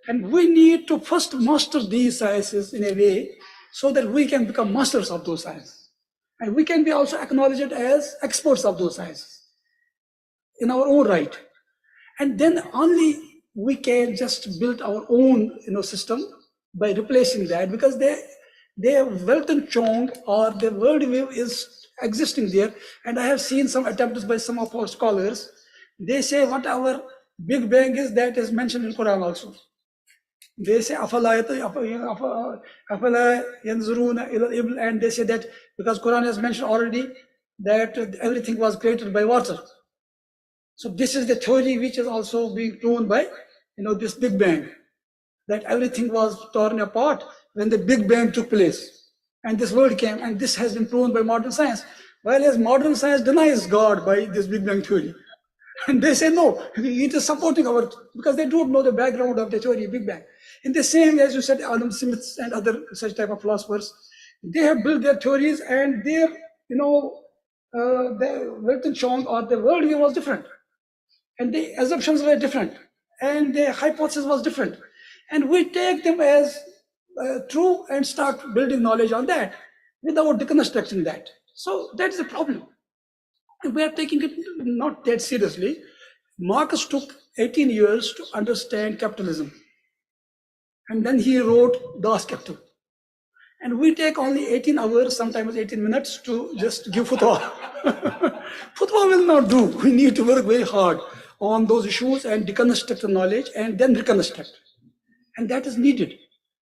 And we need to first master these sciences in a way so that we can become masters of those sciences. And we can be also acknowledged as experts of those sciences in our own right. And then only we can just build our own system by replacing that, because their wealth and chong or their worldview is existing there. And I have seen some attempts by some of our scholars. They say whatever Big Bang is, that is mentioned in Quran also. They say afala yanzuruna ila al-ibl, and they say that because Quran has mentioned already that everything was created by water. So this is the theory which is also being proven by this Big Bang, that everything was torn apart when the Big Bang took place and this world came, and this has been proven by modern science. Whereas modern science denies God by this Big Bang theory. And they say no, it is supporting because they don't know the background of the theory of Big Bang. In the same way, as you said, Adam Smith and other such type of philosophers, they have built their theories, and their, the Wilton Chong or the worldview was different. And the assumptions were different, and the hypothesis was different. And we take them as true and start building knowledge on that without deconstructing that. So that's the problem. And we are taking it not that seriously. Marcus took 18 years to understand capitalism. And then he wrote Das Kapital. And we take only 18 hours, sometimes 18 minutes to just give fatwa. Fatwa will not do. We need to work very hard on those issues and deconstruct the knowledge and then reconstruct. And that is needed.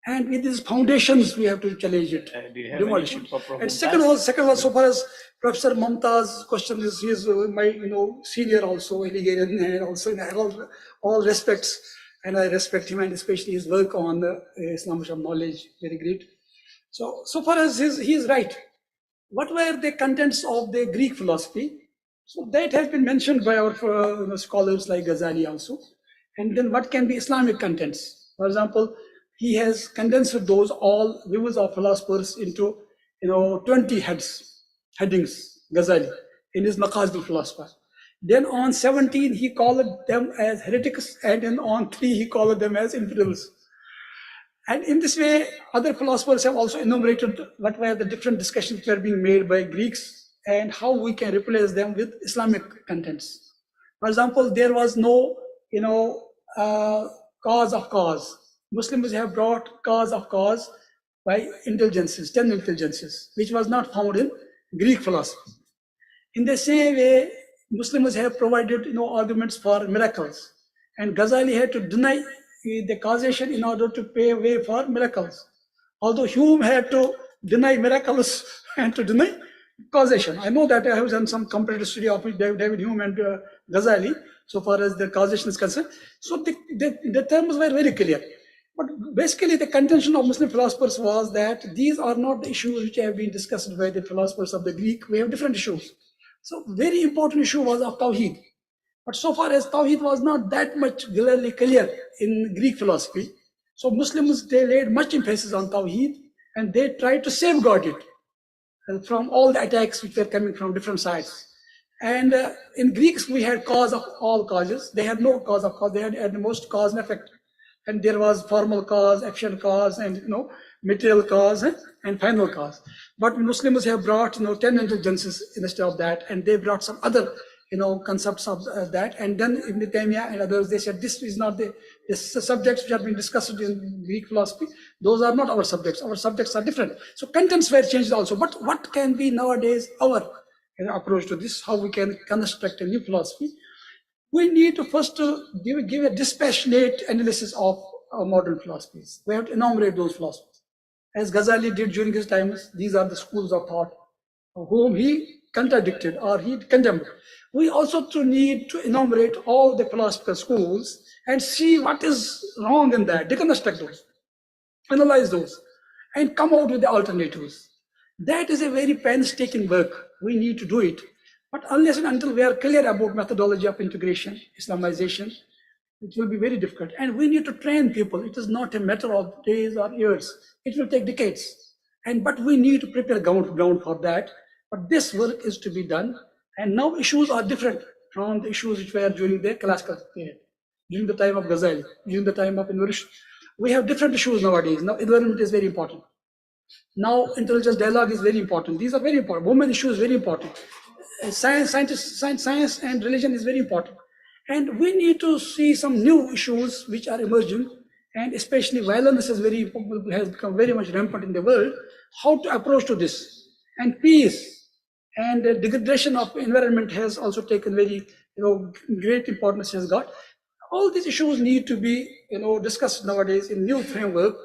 And with these foundations, we have to challenge it, demolish it. And second was, so far as Professor Mamta's question is, he is my senior also in Hungarian and also in all respects. And I respect him, and especially his work on Islamic knowledge, very great. So far as he is right. What were the contents of the Greek philosophy? So that has been mentioned by our scholars like Ghazali also. And then what can be Islamic contents? For example, he has condensed those all views of philosophers into 20 headings, Ghazali, in his Maqasid al-Philosopher. Then on 17, he called them as heretics, and then on 3, he called them as infidels. And in this way, other philosophers have also enumerated what were the different discussions that were being made by Greeks and how we can replace them with Islamic contents. For example, there was no, cause of cause. Muslims have brought cause of cause by intelligences, 10 intelligences, which was not found in Greek philosophy. In the same way, Muslims have provided arguments for miracles, and Ghazali had to deny the causation in order to pave way for miracles. Although Hume had to deny miracles and to deny causation. I know that I have done some comparative study of David Hume and Ghazali, so far as the causation is concerned. So the terms were very clear. But basically, the contention of Muslim philosophers was that these are not the issues which have been discussed by the philosophers of the Greek. We have different issues. So very important issue was of Tawheed. But so far as Tawheed was not that much clearly clear in Greek philosophy, so Muslims, they laid much emphasis on Tawheed, and they tried to safeguard it from all the attacks which were coming from different sides. And in Greeks, we had cause of all causes. They had no cause of cause. They had at the most cause and effect. And there was formal cause, action cause, and material cause and final cause. But Muslims have brought 10 intelligences instead of that, and they brought some other concepts of that. And then Ibn Taymiyyah and others, they said this is not the subjects which are being discussed in Greek philosophy. Those are not our subjects. Our subjects are different. So contents were changed also. But what can be nowadays our approach to this? How we can construct a new philosophy? We need to first give a dispassionate analysis of modern philosophies. We have to enumerate those philosophies. As Ghazali did during his times, these are the schools of thought whom he contradicted or he condemned. We also need to enumerate all the philosophical schools and see what is wrong in that, deconstruct those, analyze those, and come out with the alternatives. That is a very painstaking work. We need to do it. But unless and until we are clear about methodology of integration, Islamization, it will be very difficult. And we need to train people. It is not a matter of days or years. It will take decades. But we need to prepare ground for that. But this work is to be done. And now issues are different from the issues which were during the classical period, during the time of Ghazali, during the time of Inversion. We have different issues nowadays. Now environment is very important. Now intelligence dialogue is very important. These are very important. Women issue is very important. Science and religion is very important. And we need to see some new issues which are emerging, and especially violence has become very much rampant in the world. How to approach to this? And peace and the degradation of environment has also taken very great importance has got. All these issues need to be discussed nowadays in new framework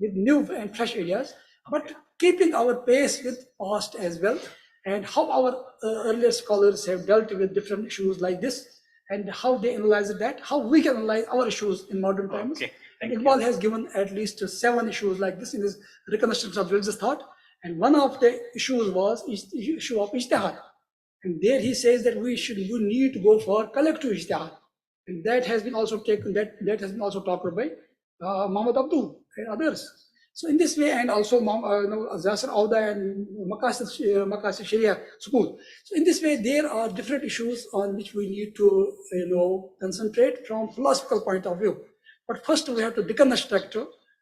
with new and fresh ideas, but keeping our pace with past as well, and how our earlier scholars have dealt with different issues like this, and how they analyze that, how we can analyze our issues in modern times. Okay, and Iqbal has given at least 7 issues like this in his reconstruction of religious thought. And one of the issues was the issue of ijtihad. And there he says that we need to go for collective ijtihad. And that has been also taken, that has been also talked about by Muhammad Abdul and others. So in this way, and also Zasir Auda and Maqasid Sharia School. So in this way, there are different issues on which we need to concentrate from philosophical point of view. But first we have to deconstruct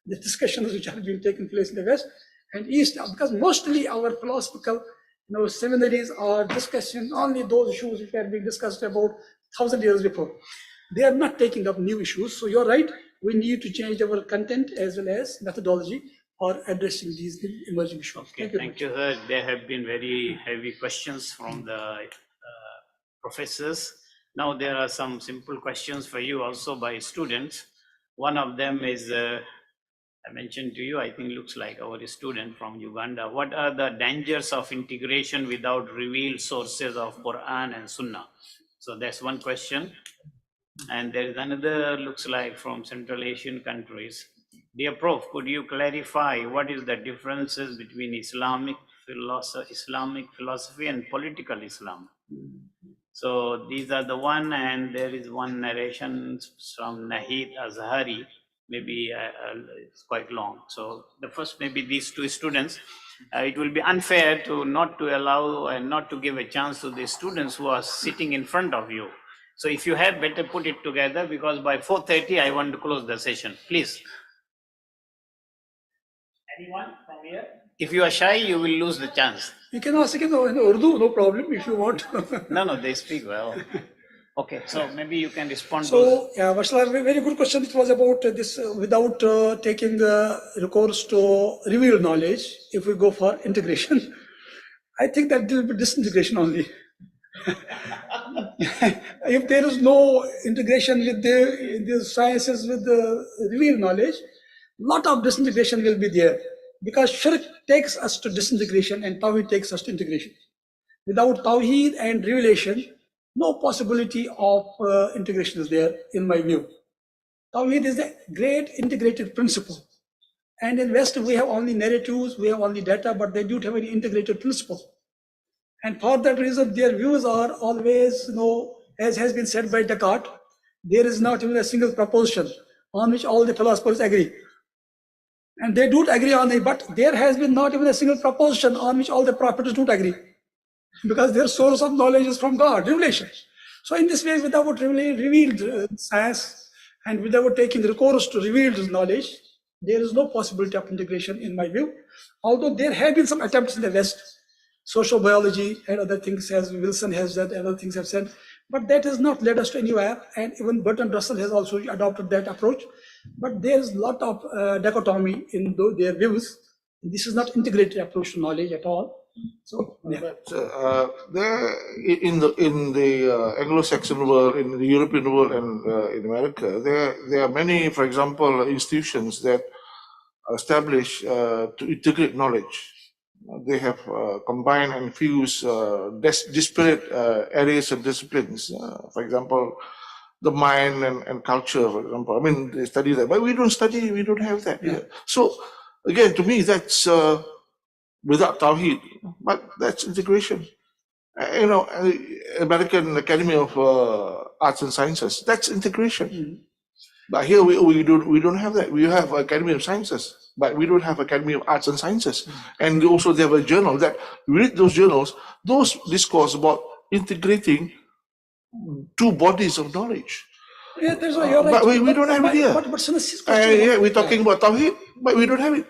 the discussions which have been taking place in the West and East, because mostly our philosophical seminaries are discussing only those issues which were being discussed about 1,000 years before. They are not taking up new issues. So you're right, we need to change our content as well as methodology for addressing these emerging issues. Okay, thank you, sir. There have been very heavy questions from the professors. Now there are some simple questions for you also by students. One of them is, I mentioned to you, I think looks like our student from Uganda. What are the dangers of integration without revealed sources of Quran and Sunnah? So that's one question. And there is another, looks like from Central Asian countries. Dear Prof, could you clarify what is the differences between Islamic philosophy and political Islam? So these are the one, and there is one narration from Nahid Azhari. Maybe it's quite long. So the first, maybe these 2 students, it will be unfair not to allow and not to give a chance to the students who are sitting in front of you. So if you have, better put it together, because by 4:30 I want to close the session. Please. Anyone from here? If you are shy, you will lose the chance. You can ask in Urdu, no problem if you want. No, they speak well. Okay, so maybe you can respond. So, yeah, Varsala, very good question. It was about this without taking recourse to revealed knowledge, if we go for integration. I think that will be disintegration only. If there is no integration with the sciences, with the revealed knowledge, lot of disintegration will be there, because shirk takes us to disintegration and Tawheed takes us to integration. Without Tawheed and revelation, no possibility of integration is there, in my view. Tawheed is a great integrated principle. And in West, we have only narratives, we have only data, but they don't have any integrated principle. And for that reason, their views are always, as has been said by Descartes, there is not even a single proposition on which all the philosophers agree. And they don't agree on it, but there has been not even a single proposition on which all the prophets don't agree. Because their source of knowledge is from God, revelation. So in this way, without revealed science and without taking recourse to revealed knowledge, there is no possibility of integration, in my view. Although there have been some attempts in the West, social biology and other things, as Wilson has said, and other things have said. But that has not led us to anywhere. And even Bertrand Russell has also adopted that approach. But there's a lot of dichotomy in their views. This is not integrated approach to knowledge at all. So, yeah. But there in the Anglo-Saxon world, in the European world, and in America, there are many, for example, institutions that establish to integrate knowledge. They have combined and fused disparate areas of disciplines. For example, the mind and culture, for example. I mean, they study that, but we don't study. We don't have that. Yeah. So again, to me, that's without Tawheed, but that's integration. American Academy of Arts and Sciences, that's integration. But here we don't have that. We have Academy of Sciences, but we don't have Academy of Arts and Sciences. And also they have a journal that we read those journals, those discourse about integrating two bodies of knowledge. Yeah, there's you're right. But we don't have it here. But question, we're talking about Tawheed, but we don't have it.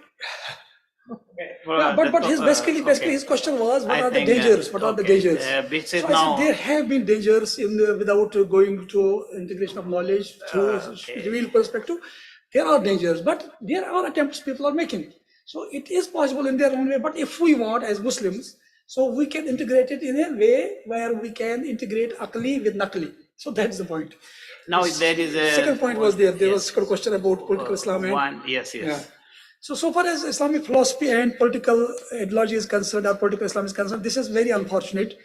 But his basically his question was, what are the dangers? What are the dangers? So I said there have been dangers without going to integration of knowledge through real perspective. There are dangers, but there are attempts people are making. So it is possible in their own way. But if we want, as Muslims, so we can integrate it in a way where we can integrate akli with nakli. So that's the point. Now there is a second point was there. There was a question about political Islam. Yes. Yeah. So far as Islamic philosophy and political ideology is concerned, or political Islam is concerned, this is very unfortunate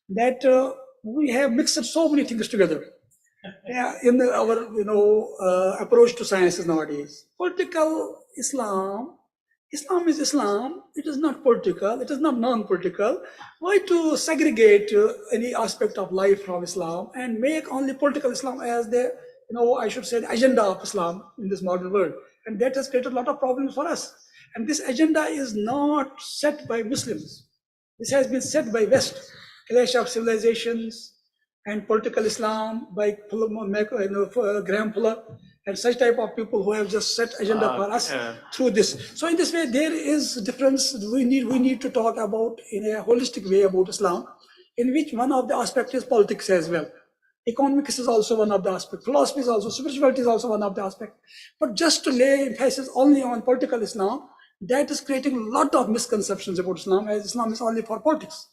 that we have mixed so many things together. In our approach to sciences nowadays. Political Islam is Islam. It is not political. It is not non-political. Why to segregate any aspect of life from Islam and make only political Islam as the I should say the agenda of Islam in this modern world? And that has created a lot of problems for us. And this agenda is not set by Muslims. This has been set by West, clash of civilizations and political Islam by Graham Fuller and such type of people who have just set agenda for us through this. So in this way, there is difference. We need to talk about in a holistic way about Islam, in which one of the aspects is politics as well. Economics is also one of the aspects. Philosophy is also, spirituality is also one of the aspects. But just to lay emphasis only on political Islam, that is creating a lot of misconceptions about Islam, as Islam is only for politics.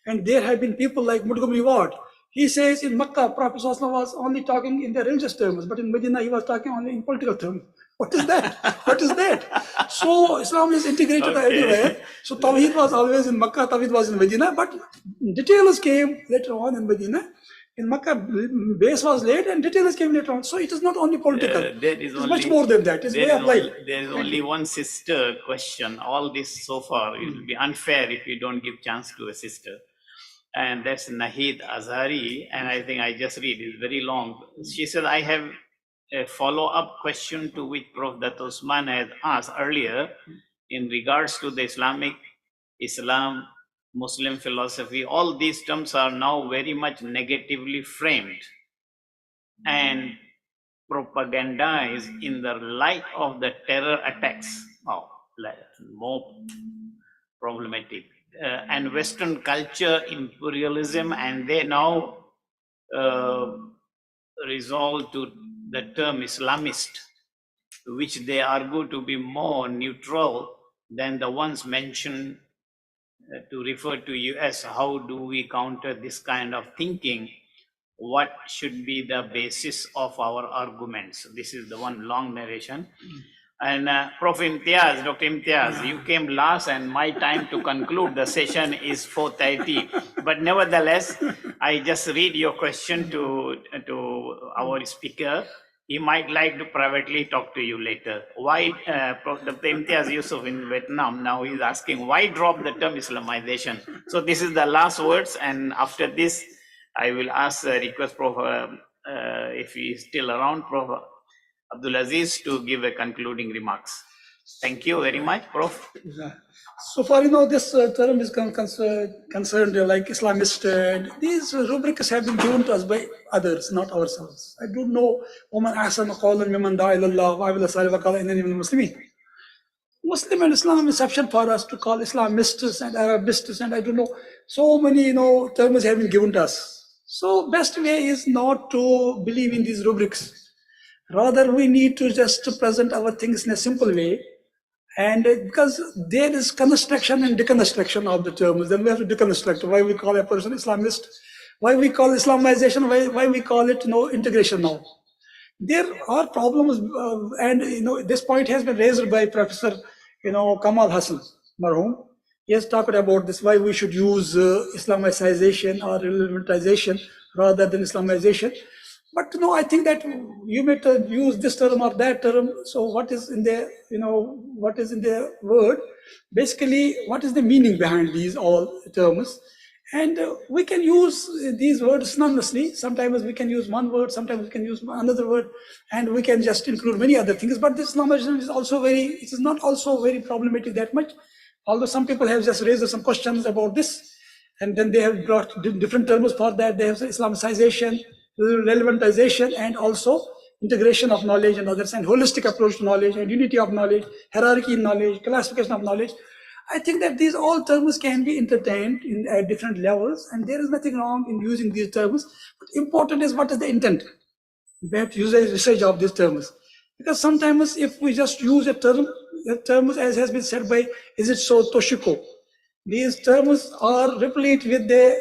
And there have been people like Montgomery Ward. He says in Makkah, Prophet was only talking in the religious terms, but in Medina, he was talking only in political terms. What is that? What is that? So Islam is integrated everywhere. So Tawheed was always in Makkah, Tawheed was in Medina, but details came later on in Medina. In Makkah, base was laid and details came later on. So it is not only political. It's much more than that. It's way of life. There is only one sister question. All this so far, it will be unfair if you don't give chance to a sister. And that's Nahid Azhari. And I think I just read, it's very long. She said, I have a follow-up question to which Prof. Dato Usman had asked earlier in regards to the Islam, Muslim philosophy. All these terms are now very much negatively framed and propagandized in the light of the terror attacks. More problematic. And Western culture, imperialism, and they now resolve to the term Islamist, which they argue to be more neutral than the ones mentioned to refer to US. How do we counter this kind of thinking? What should be the basis of our arguments? This is the one long narration. And Prof. Imtiaz, Dr. Imtiaz, you came last and my time to conclude the session is 4:30. But nevertheless, I just read your question to our speaker. He might like to privately talk to you later. Why, Dr. Imtiaz Yusuf in Vietnam, now he's asking, why drop the term Islamization? So this is the last words, and after this, I will request Prof. If he is still around, Prof. Abdul Aziz to give a concluding remarks. Thank you very much, Prof. So far, this term is concerned like Islamist. These rubrics have been given to us by others, not ourselves. I don't know. Muslim and Islam is sufficient for us to call Islamists and Arabists and I don't know, so many terms have been given to us. So best way is not to believe in these rubrics. Rather, we need to just present our things in a simple way. And because there is construction and deconstruction of the terms, then we have to deconstruct why we call a person Islamist, why we call Islamization, why we call it integration now. There are problems, and this point has been raised by Professor Kamal Hassan Marhum. He has talked about this, why we should use Islamicization or relevantization rather than Islamization. But I think that you may use this term or that term. So what is in the what is in the word? Basically, what is the meaning behind these all terms? And we can use these words synonymously. Sometimes we can use one word, sometimes we can use another word, and we can just include many other things. But this Islamization is also it is not also very problematic that much. Although some people have just raised some questions about this, and then they have brought different terms for that. They have Islamicization, relevantization, and also integration of knowledge and others, and holistic approach to knowledge, and unity of knowledge, hierarchy in knowledge, classification of knowledge. I think that these all terms can be entertained at different levels, and there is nothing wrong in using these terms. But important is what is the intent. We have to use a research of these terms. Because sometimes if we just use a term as has been said by, is it so, Toshiko, these terms are replete with the,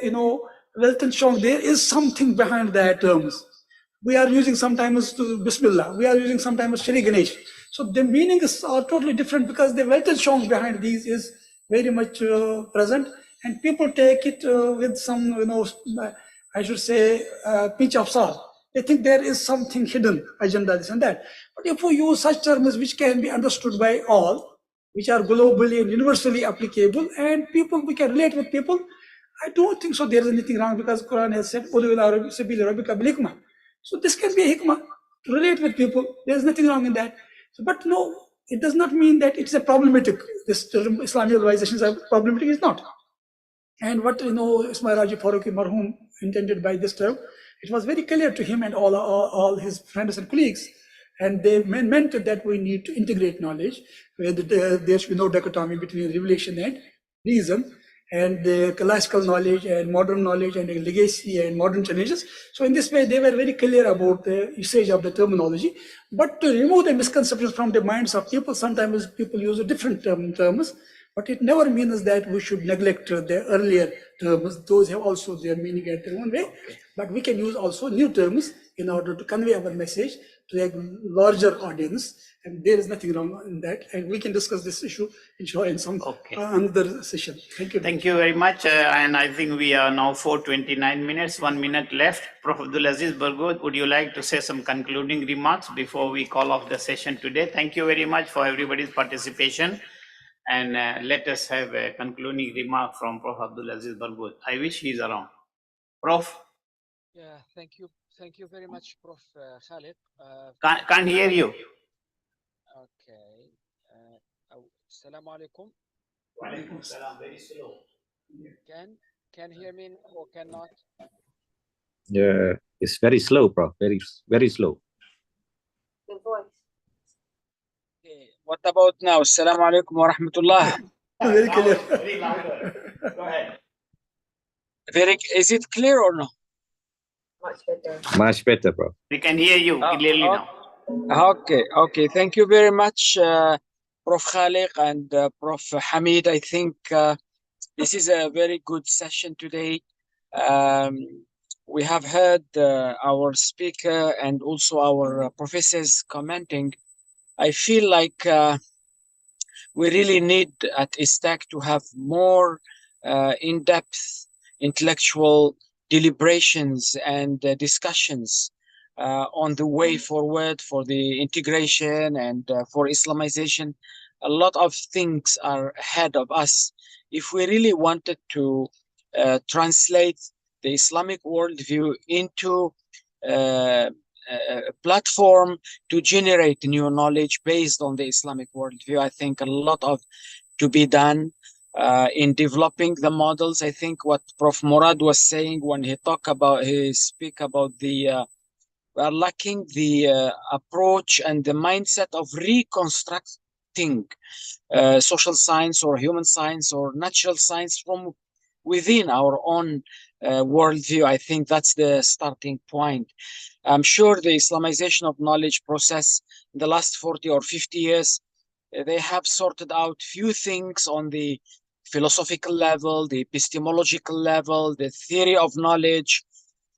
wealth and strong. There is something behind that terms. We are using sometimes to Bismillah. We are using sometimes Shri Ganesh. So the meanings are totally different because the wealth and strong behind these is very much present. And people take it with some, I should say, pinch of salt. They think there is something hidden, agenda, this and that. But if we use such terms which can be understood by all, which are globally and universally applicable, and people, we can relate with people, I don't think so there is anything wrong, because Quran has said, so this can be a hikmah to relate with people. There is nothing wrong in that. So, but no, it does not mean that it's a problematic. This term Islamic organizations are problematic, is not. And what Ismail Raji Faruqi Marhum intended by this term, it was very clear to him and all his friends and colleagues. And they meant that we need to integrate knowledge, where there should be no dichotomy between revelation and reason, and the classical knowledge and modern knowledge, and the legacy and modern challenges. So in this way, they were very clear about the usage of the terminology. But to remove the misconceptions from the minds of people, sometimes people use different terms, but it never means that we should neglect the earlier terms. Those have also their meaning at their own way. Okay. But we can use also new terms in order to convey our message to a larger audience, and there is nothing wrong in that. And we can discuss this issue, inshallah, in some another session. Thank you. Thank you very much. And I think we are now 4:29 minutes, 1 minute left. Prof. Abdulaziz Bargood, would you like to say some concluding remarks before we call off the session today? Thank you very much for everybody's participation. And let us have a concluding remark from Prof. Abdulaziz Bargood. I wish he's around. Prof. Yeah, thank you. Thank you very much, Prof. Khalid. Can't hear you. Okay. Assalamu alaikum. Wa alaikum salam. Very slow. Can hear me or cannot? Yeah, it's very slow, Prof. Very slow. The voice. Okay. What about now? Assalamu alaikum wa rahmatullah. Very clear. Very louder. Go ahead. Is it clear or no? Much better. Much better, Prof. We can hear you clearly now. Okay. Thank you very much, Prof. Khaliq and Prof. Hamid. I think this is a very good session today. We have heard our speaker and also our professors commenting. I feel like we really need at ISTAC to have more in-depth intellectual deliberations and discussions on the way forward for the integration and for Islamization. A lot of things are ahead of us. If we really wanted to translate the Islamic worldview into a platform to generate new knowledge based on the Islamic worldview, I think a lot of to be done in developing the models. I think what Prof. Murad was saying when he speak about the we are lacking the approach and the mindset of think social science or human science or natural science from within our own worldview. I think that's the starting point. I'm sure the Islamization of knowledge process in the last 40 or 50 years, they have sorted out few things on the philosophical level, the epistemological level, the theory of knowledge,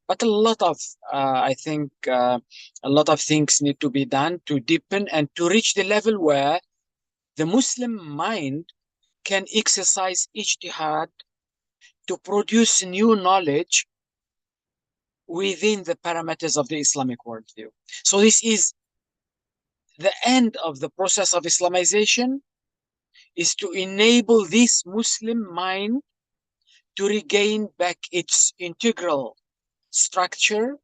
but a lot of, I think, a lot of things need to be done to deepen and to reach the level where the Muslim mind can exercise ijtihad to produce new knowledge within the parameters of the Islamic worldview. So this is the end of the process of Islamization, is to enable this Muslim mind to regain back its integral structure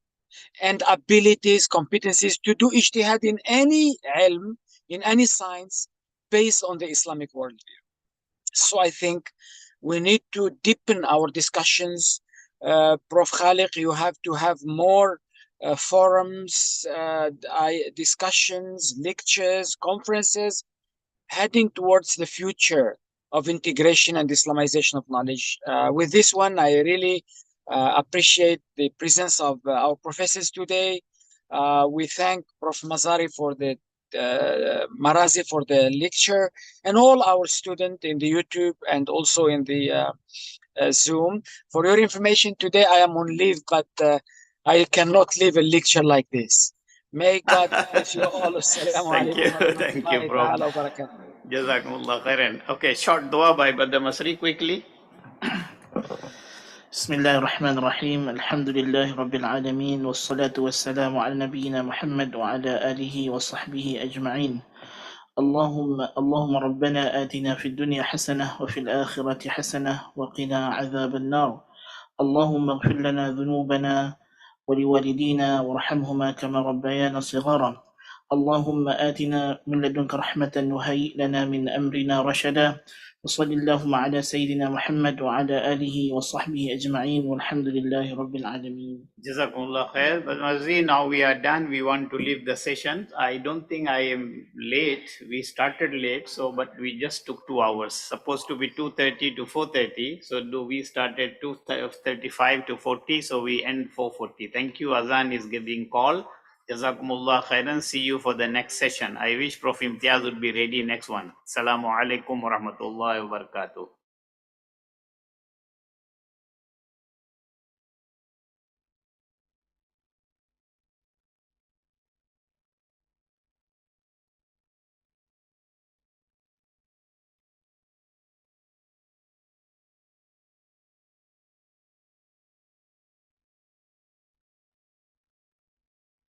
and abilities, competencies to do ijtihad in any ilm, in any science, based on the Islamic worldview. So I think we need to deepen our discussions. Prof. Khaliq, you have to have more forums, discussions, lectures, conferences, heading towards the future of integration and Islamization of knowledge. With this one, I really appreciate the presence of our professors today. We thank Prof. Mazari for the Marazi for the lecture, and all our students in the YouTube and also in the Zoom. For your information, today I am on leave, but I cannot leave a lecture like this. May God bless you all. Assalamu Thank you. alaikum wa Thank you, rahmatullahi Prof. ta'ala wa barakatuh. Jazakumullah khairan. Okay, short dua by Brother Masri quickly. بسم الله الرحمن الرحيم الحمد لله رب العالمين والصلاة والسلام على نبينا محمد وعلى آله وصحبه أجمعين اللهم ربنا آتنا في الدنيا حسنة وفي الآخرة حسنة وقنا عذاب النار اللهم اغفر لنا ذنوبنا ولوالدينا وارحمهما كما ربيانا صغارا اللهم آتنا من لدنك رحمة وهيئ لنا من أمرنا رشدا وصل اللهم على سيدنا محمد وعلى آله وصحبه أجمعين والحمد لله رب العالمين. Jazakumullah khair. But Mazri, now we are done. We want to leave the session. I don't think I am late. We started late, so but we just took 2 hours. Supposed to be 2:30 to 4:30. So we started 2:35 to 40. So we end 4:40. Thank you. Azan is giving call. Jazakumullah khairan. See you for the next session. I wish Prof. Imtiaz would be ready next one. Assalamu alaikum wa rahmatullahi wa barakatuh.